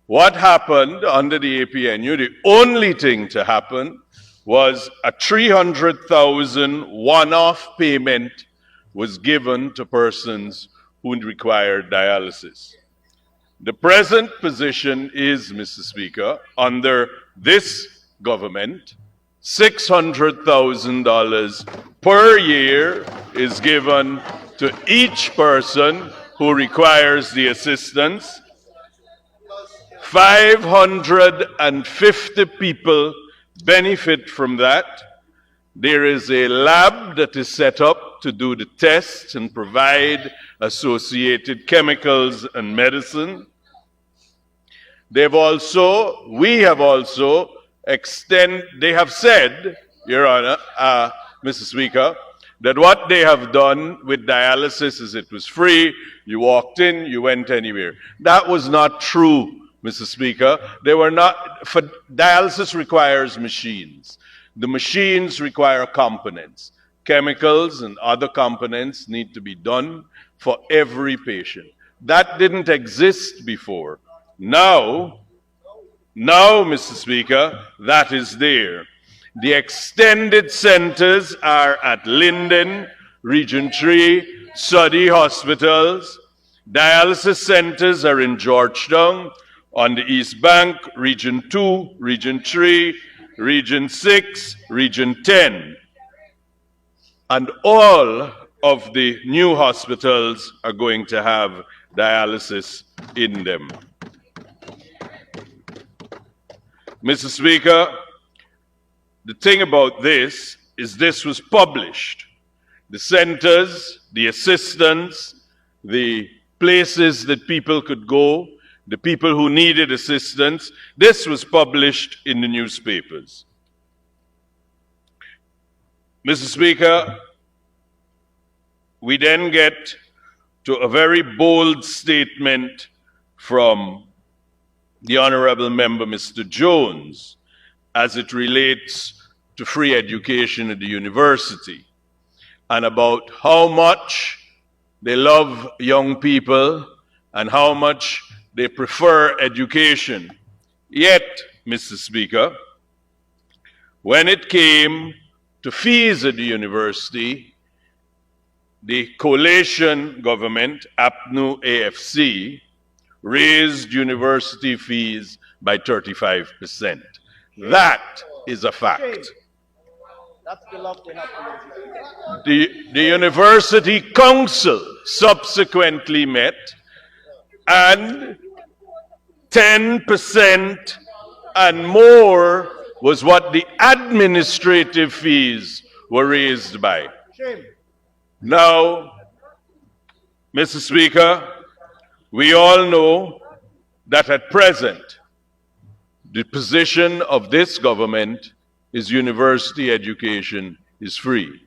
What happened under the APNU, the only thing to happen was a 300,000 one-off payment was given to persons who required dialysis. The present position is, Mr. Speaker, under this government, $600,000 per year is given to each person who requires the assistance. 550 people benefit from that. There is a lab that is set up to do the tests and provide associated chemicals and medicine. We have also they have said, Your Honor, Mr. Speaker, that what they have done with dialysis is it was free, you walked in, you went anywhere. That was not true, Mr. Speaker. Dialysis requires machines. The machines require components. Chemicals and other components need to be done for every patient. That didn't exist before. Now, Mr. Speaker, that is there. The extended centers are at Linden, Region 3, Suddy hospitals. Dialysis centers are in Georgetown, on the East Bank, Region 2, Region 3, Region 6, Region 10. And all of the new hospitals are going to have dialysis in them. Mr. Speaker, the thing about this is this was published. The centers, the assistants, the places that people could go, the people who needed assistance, this was published in the newspapers. Mr. Speaker, we then get to a very bold statement from the Honorable Member, Mr. Jones, as it relates to free education at the university, and about how much they love young people and how much they prefer education. Yet, Mr. Speaker, when it came to fees at the university, the coalition government, APNU-AFC, raised university fees by 35%. That is a fact. The University Council subsequently met, and 10% and more was what the administrative fees were raised by. Now, Mr. Speaker, we all know that at present, the position of this government is university education is free.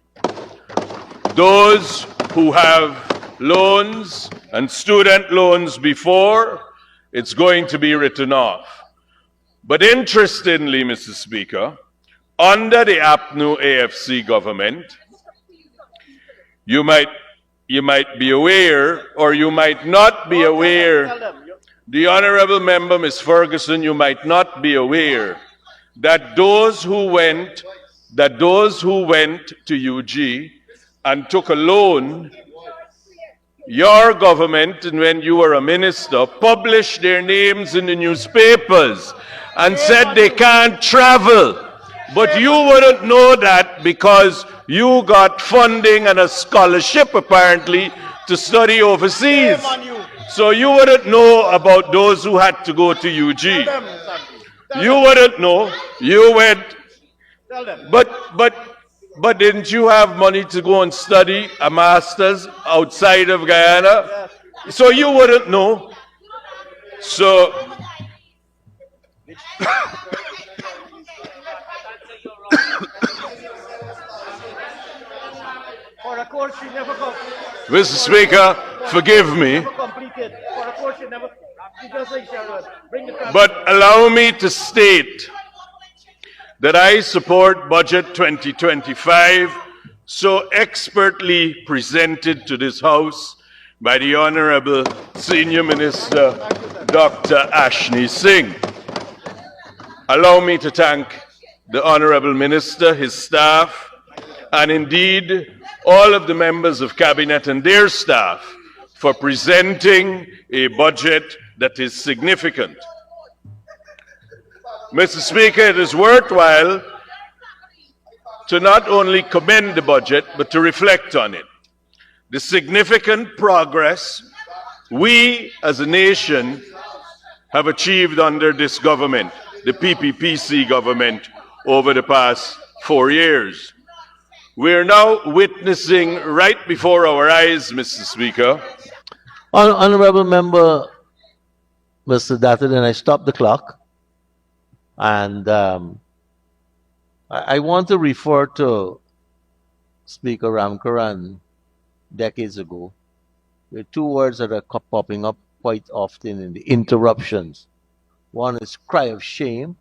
Those who have loans and student loans before, it's going to be written off. But interestingly, Mr. Speaker, under the APNU-AFC government, you might be aware, or you might not be aware, the Honorable Member, Ms. Ferguson, you might not be aware that those who went to UG and took a loan, your government, and when you were a minister, published their names in the newspapers and said they can't travel. But you wouldn't know that because you got funding and a scholarship, apparently, to study overseas. So you wouldn't know about those who had to go to UG. You wouldn't know. You went. But didn't you have money to go and study a master's outside of Guyana? So you wouldn't know. So For a course she never Mr. Speaker, forgive me. completed. For a course she never. But allow me to state that I support Budget 2025 so expertly presented to this House by the Honorable Senior Minister, Dr. Ashni Singh. Allow me to thank the Honorable Minister, his staff, and indeed all of the members of Cabinet and their staff for presenting a budget that is significant. Mr. Speaker, it is worthwhile to not only commend the budget, but to reflect on it. The significant progress we as a nation have achieved under this government, the PPPC government, over the past 4 years. We are now witnessing right before our eyes, Mr. Speaker. Honorable Member, Mr. Dattin, I stopped the clock. And I want to refer to Speaker Ramkaran decades ago. There are two words that are popping up quite often in the interruptions. One is cry of shame,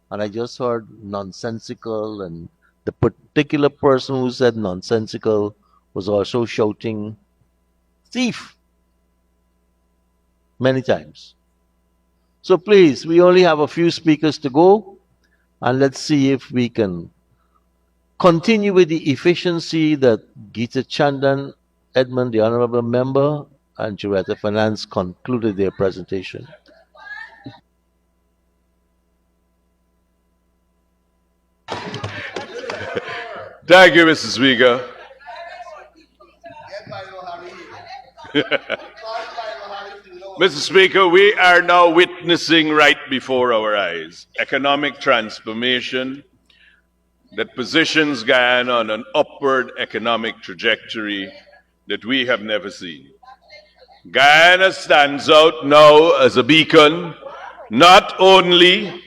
and I just heard nonsensical, and the particular person who said nonsensical was also shouting thief many times. So please, we only have a few speakers to go, and let's see if we can continue with the efficiency that Geeta Chandan, Edmund, the Honorable Member, and Jureta Finance concluded their presentation. Thank you, Mr. Speaker. Mr. Speaker, we are now witnessing right before our eyes economic transformation that positions Guyana on an upward economic trajectory that we have never seen. Guyana stands out now as a beacon, not only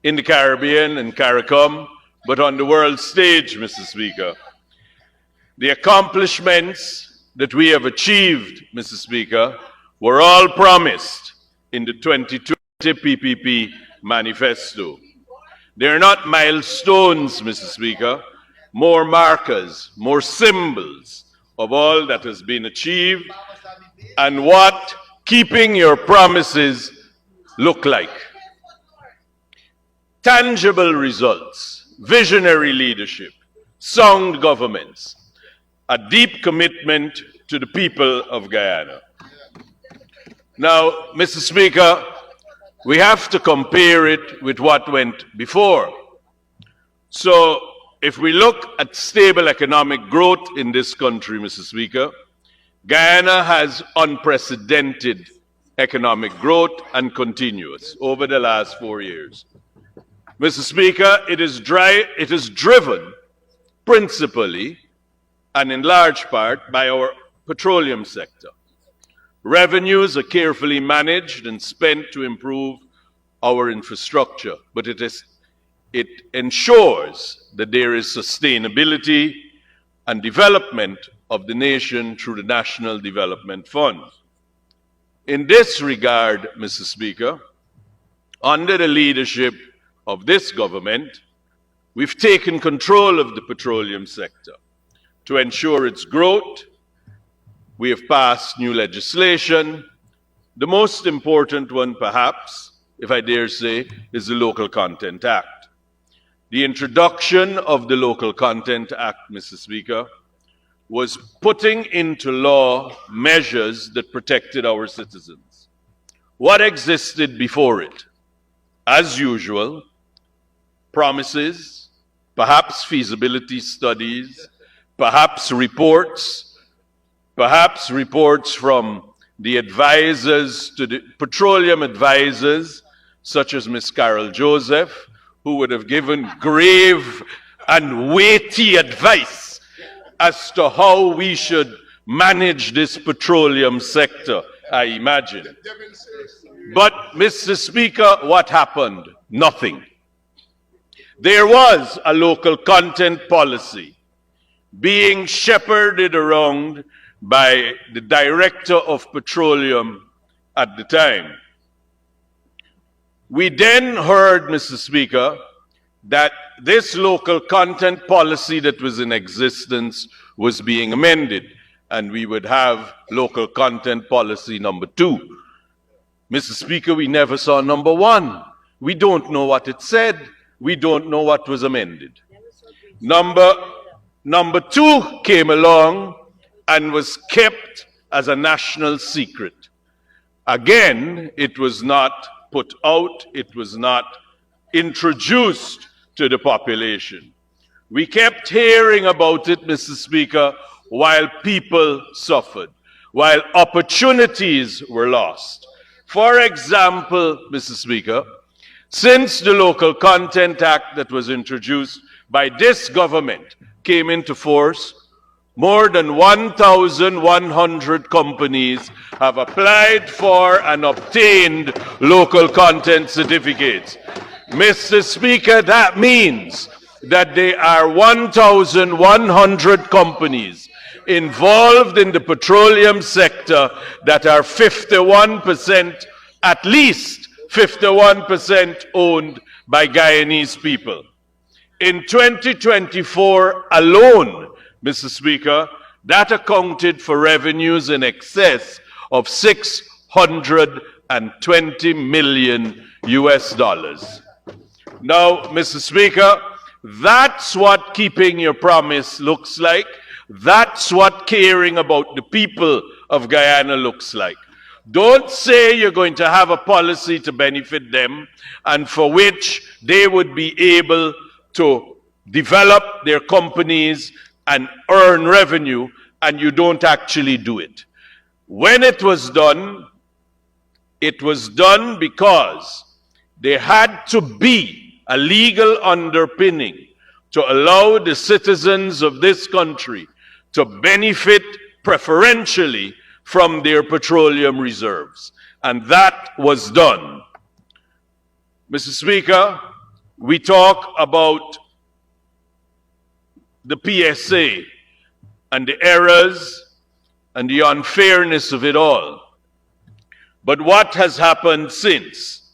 in the Caribbean and CARICOM, but on the world stage, Mr. Speaker. The accomplishments that we have achieved, Mr. Speaker, were all promised in the 2020 PPP manifesto. They are not milestones, Mr. Speaker, more markers, more symbols of all that has been achieved and what keeping your promises look like. Tangible results, visionary leadership, sound governments, a deep commitment to the people of Guyana. Now, Mr. Speaker, we have to compare it with what went before. So, if we look at stable economic growth in this country, Mr. Speaker, Guyana has unprecedented economic growth and continuous over the last 4 years. Mr. Speaker, it is driven principally and in large part by our petroleum sector. Revenues are carefully managed and spent to improve our infrastructure, but it ensures that there is sustainability and development of the nation through the National Development Fund. In this regard, Mr. Speaker, under the leadership of this government, we've taken control of the petroleum sector to ensure its growth. We have passed new legislation. The most important one, perhaps, if I dare say, is the Local Content Act. The introduction of the Local Content Act, Mr. Speaker, was putting into law measures that protected our citizens. What existed before it? As usual, promises, perhaps feasibility studies, perhaps reports from the advisors to the petroleum advisors, such as Ms. Carol Joseph, who would have given grave and weighty advice as to how we should manage this petroleum sector, I imagine. But, Mr. Speaker, what happened? Nothing. There was a local content policy being shepherded around by the Director of Petroleum at the time. We then heard, Mr. Speaker, that this local content policy that was in existence was being amended, and we would have local content policy number 2. Mr. Speaker, we never saw number 1. We don't know what it said. We don't know what was amended. Number 2 came along and was kept as a national secret. Again, it was not put out, it was not introduced to the population. We kept hearing about it, Mr. Speaker, while people suffered, while opportunities were lost. For example, Mr. Speaker, since the Local Content Act that was introduced by this government came into force, more than 1,100 companies have applied for and obtained local content certificates. Mr. Speaker, that means that there are 1,100 companies involved in the petroleum sector that are 51%, at least 51% owned by Guyanese people. In 2024 alone, Mr. Speaker, that accounted for revenues in excess of $620 million US. Now, Mr. Speaker, that's what keeping your promise looks like. That's what caring about the people of Guyana looks like. Don't say you're going to have a policy to benefit them and for which they would be able to develop their companies and earn revenue, and you don't actually do it. When it was done because there had to be a legal underpinning to allow the citizens of this country to benefit preferentially from their petroleum reserves. And that was done. Mr. Speaker, we talk about the PSA and the errors and the unfairness of it all. But what has happened since?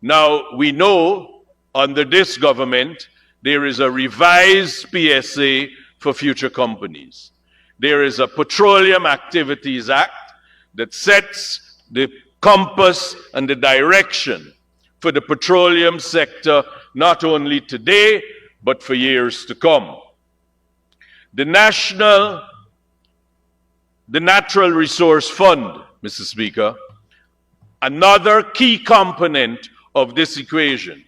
Now, we know under this government, there is a revised PSA for future companies. There is a Petroleum Activities Act that sets the compass and the direction for the petroleum sector, not only today, but for years to come. The Natural Resource Fund, Mr. Speaker, another key component of this equation.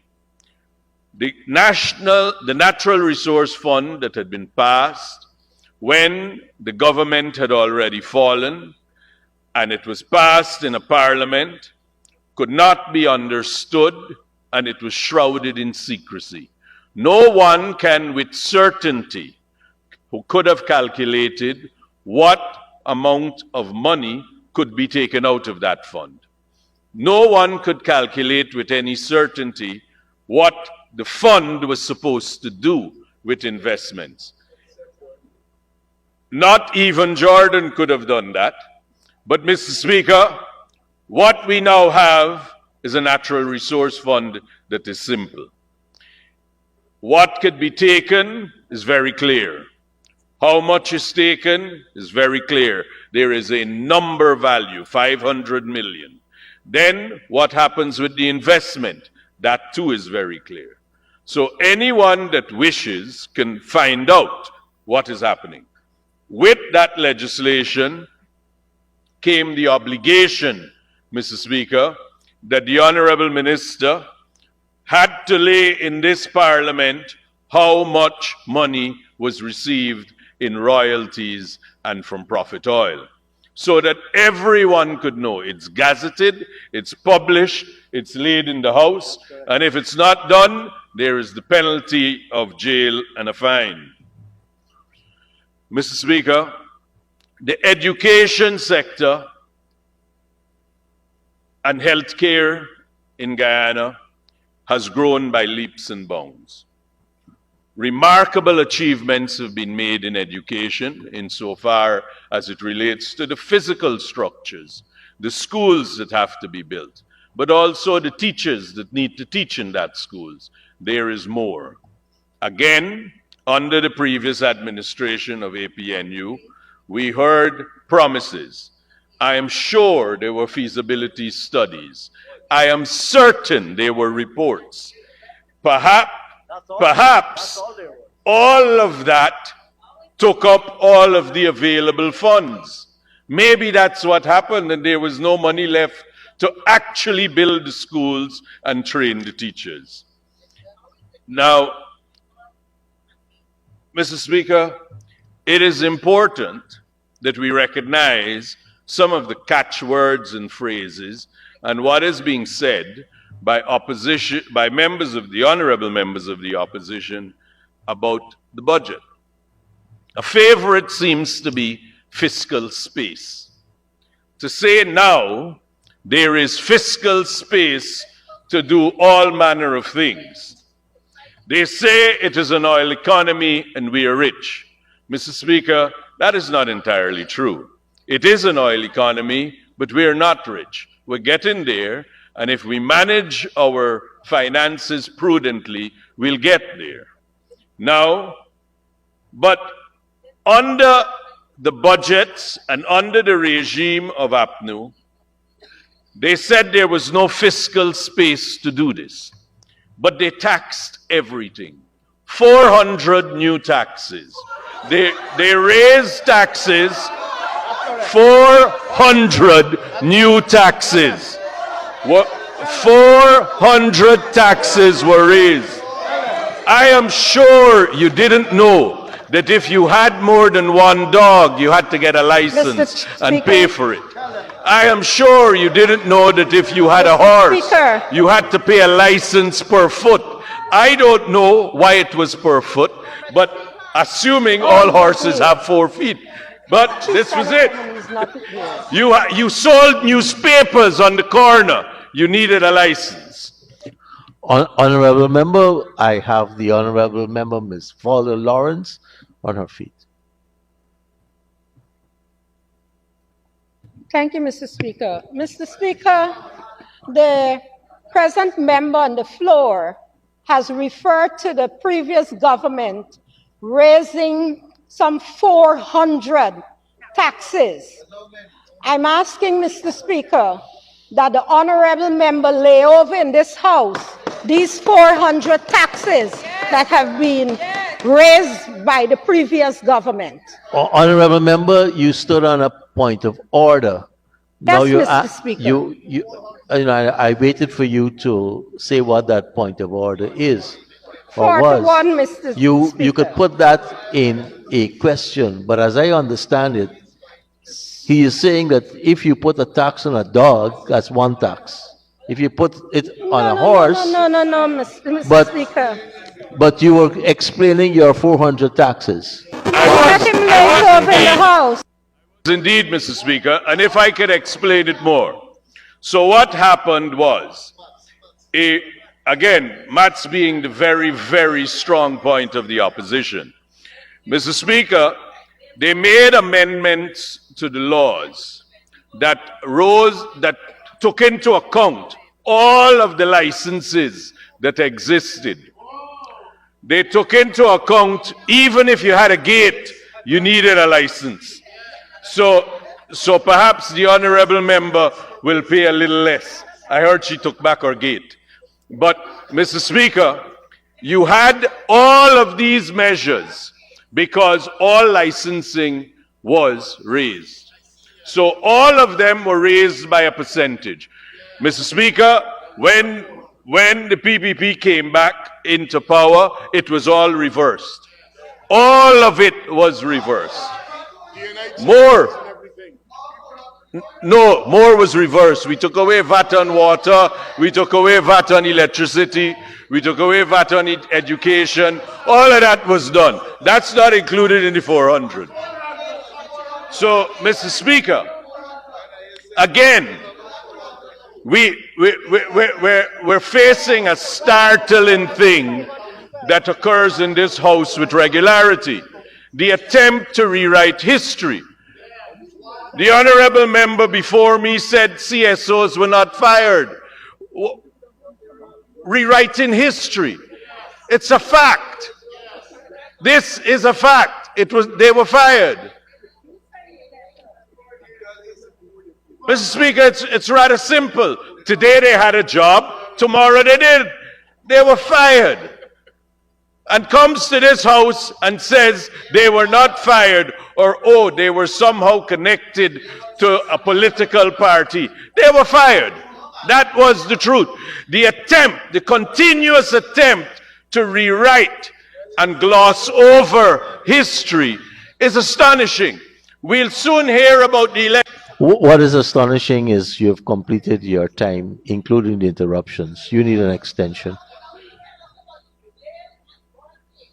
The Natural Resource Fund that had been passed when the government had already fallen, and it was passed in a parliament, could not be understood, and it was shrouded in secrecy. No one can with certainty who could have calculated what amount of money could be taken out of that fund. No one could calculate with any certainty what the fund was supposed to do with investments. Not even Jordan could have done that. But, Mr. Speaker, what we now have is a natural resource fund that is simple. What could be taken is very clear. How much is taken is very clear. There is a number value, 500 million. Then what happens with the investment? That too is very clear. So anyone that wishes can find out what is happening. With that legislation came the obligation, Mr. Speaker, that the Honorable Minister had to lay in this Parliament how much money was received in royalties and from profit oil, so that everyone could know. It's gazetted, it's published, it's laid in the House, and if it's not done, there is the penalty of jail and a fine. Mr. Speaker, the education sector and healthcare in Guyana has grown by leaps and bounds. Remarkable achievements have been made in education insofar as it relates to the physical structures the schools that have to be built, but also the teachers that need to teach in that schools. There is more. Again, under the previous administration of APNU, we heard promises. I am sure there were feasibility studies. I am certain there were reports. Perhaps all of that took up all of the available funds. Maybe that's what happened, and there was no money left to actually build the schools and train the teachers. Now, Mr. Speaker, it is important that we recognize some of the catchwords and phrases and what is being said by opposition, by members of the honorable members of the opposition about the budget. A favorite seems to be fiscal space. To say now there is fiscal space to do all manner of things. They say it is an oil economy and we are rich. Mr. Speaker, that is not entirely true. It is an oil economy, but we are not rich. We're getting there, and if we manage our finances prudently, we'll get there. Now, but under the budgets and under the regime of APNU, they said there was no fiscal space to do this, but they taxed everything. 400 new taxes. They raised taxes, 400 new taxes. 400 taxes were raised. I am sure you didn't know that if you had more than one dog, you had to get a license and pay for it. I am sure you didn't know that if you had a horse, you had to pay a license per foot. I don't know why it was per foot, but assuming all horses have 4 feet. But this was it. You sold newspapers on the corner. You needed a license. Honorable member, I have the honorable member, Ms. Fowler Lawrence, on her feet. Thank you, Mr. Speaker. Mr. Speaker, the present member on the floor has referred to the previous government raising some 400 taxes. I'm asking, Mr. Speaker, that the honorable member lay over in this house these 400 taxes that have been raised by the previous government. Honorable member, you stood on a point of order. Yes, you Mr. Speaker. I waited for you to say what that point of order is. Or 4 to was. 1, Mr. You Speaker. could put that in a question, but as I understand it, he is saying that if you put a tax on a dog, that's one tax. If you put it on a horse, No, Mr. But- Speaker. but you were explaining your 400 taxes. Let him lay over in the house. Indeed, Mr. Speaker, and if I could explain it more. So what happened was, again, Matt's being the very, very strong point of the opposition. Mr. Speaker, they made amendments to the laws that took into account all of the licenses that existed. They took into account, even if you had a gate, you needed a license. So perhaps the honorable member will pay a little less. I heard she took back her gate. But, Mr. Speaker, you had all of these measures because all licensing was raised. So all of them were raised by a percentage. Mr. Speaker, when the PPP came back into power, it was all reversed. All of it was reversed. More was reversed. We took away VAT on water, we took away VAT on electricity, we took away VAT on education. All of that was done. That's not included in the 400. So, Mr. Speaker, again, we're facing a startling thing that occurs in this House with regularity. The attempt to rewrite history. The honorable member before me said CSOs were not fired. Rewriting history. It's a fact. This is a fact. They were fired. Mr. Speaker, it's rather simple. Today they had a job, tomorrow they didn't. They were fired. And comes to this house and says they were not fired, or oh, they were somehow connected to a political party. They were fired. That was the truth. The attempt, the continuous attempt to rewrite and gloss over history is astonishing. We'll soon hear about the election. What is astonishing is you have completed your time, including the interruptions. You need an extension.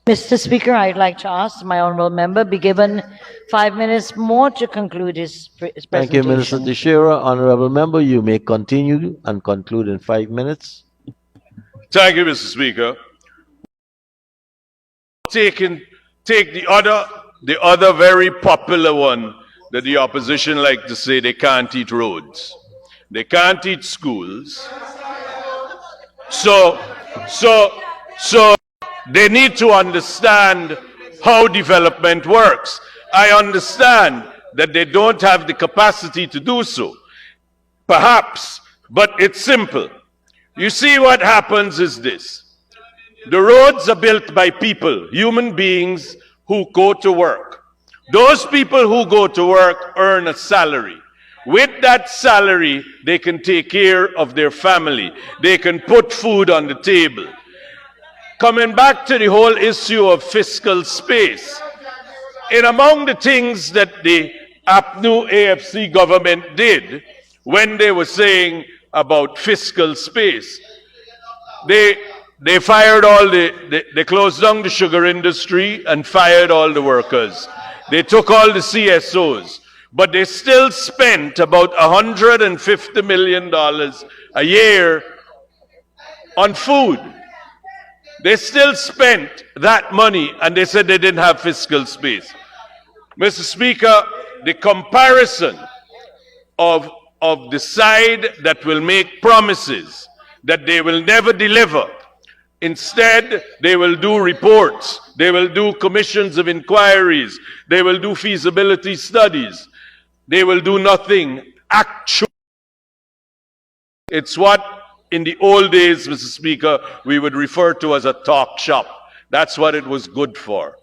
Mr. Speaker, I'd like to ask my honourable member be given 5 minutes more to conclude his presentation. Thank you, Minister Teixeira. Honourable member, you may continue and conclude in 5 minutes. Thank you, Mr. Speaker. Take the other very popular one that the opposition like to say they can't eat roads. They can't eat schools. So they need to understand how development works. I understand that they don't have the capacity to do so. Perhaps, but it's simple. You see, what happens is this. The roads are built by people, human beings who go to work. Those people who go to work earn a salary. With that salary, they can take care of their family. They can put food on the table. Coming back to the whole issue of fiscal space, and among the things that the APNU AFC government did when they were saying about fiscal space, they fired they closed down the sugar industry and fired all the workers. They took all the CSOs, but they still spent about $150 million a year on food. They still spent that money, and they said they didn't have fiscal space. Mr. Speaker, the comparison of the side that will make promises that they will never deliver. Instead, they will do reports. They will do commissions of inquiries. They will do feasibility studies. They will do nothing actual. It's what in the old days, Mr. Speaker, we would refer to as a talk shop. That's what it was good for.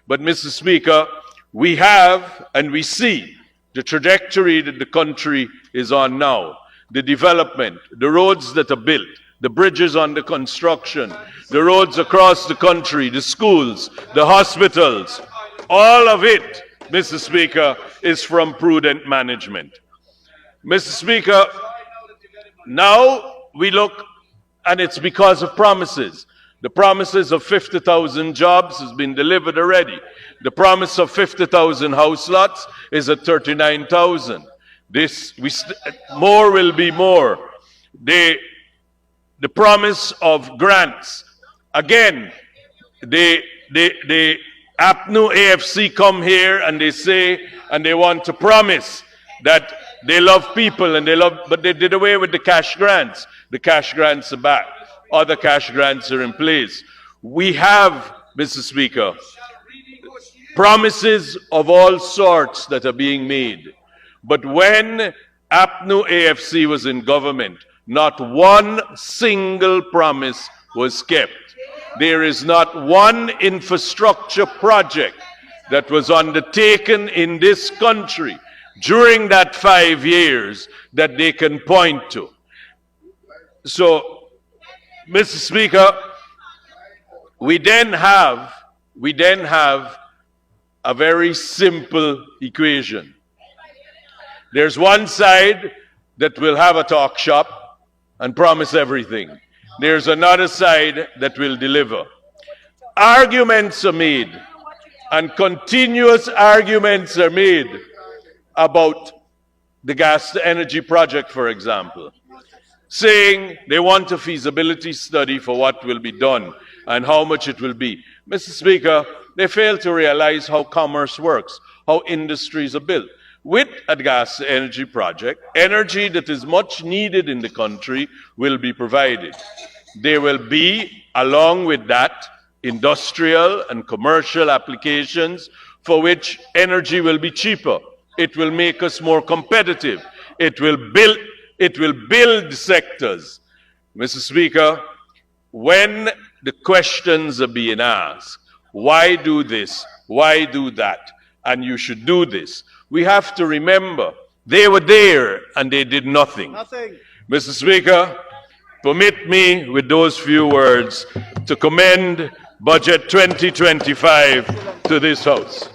But, Mr. Speaker, we have and we see the trajectory that the country is on now. The development, the roads that are built, the bridges under construction, the roads across the country, the schools, the hospitals, all of it, Mr. Speaker, is from prudent management. Mr. Speaker, now we look, and it's because of promises. The promises of 50,000 jobs has been delivered already. The promise of 50,000 house lots is at 39,000. More will be more. The promise of grants. Again, the APNU AFC come here and they say, and they want to promise that they love people and but they did away with the cash grants. The cash grants are back. Other cash grants are in place. We have, Mr. Speaker, promises of all sorts that are being made. But when APNU AFC was in government, not one single promise was kept. There is not one infrastructure project that was undertaken in this country during that 5 years that they can point to. So, Mr. Speaker, we then have a very simple equation. There's one side that will have a talk shop and promise everything. There's another side that will deliver. Arguments are made, and continuous arguments are made about the gas to energy project, for example, saying they want a feasibility study for what will be done and how much it will be. Mr. Speaker, they fail to realize how commerce works, how industries are built. With a gas energy project, energy that is much needed in the country will be provided. There will be, along with that, industrial and commercial applications for which energy will be cheaper. It will make us more competitive. It will build sectors. Mr. Speaker, when the questions are being asked, why do this? Why do that? And you should do this. We have to remember they were there and they did nothing. Mr. Speaker, permit me with those few words to commend Budget 2025 to this House.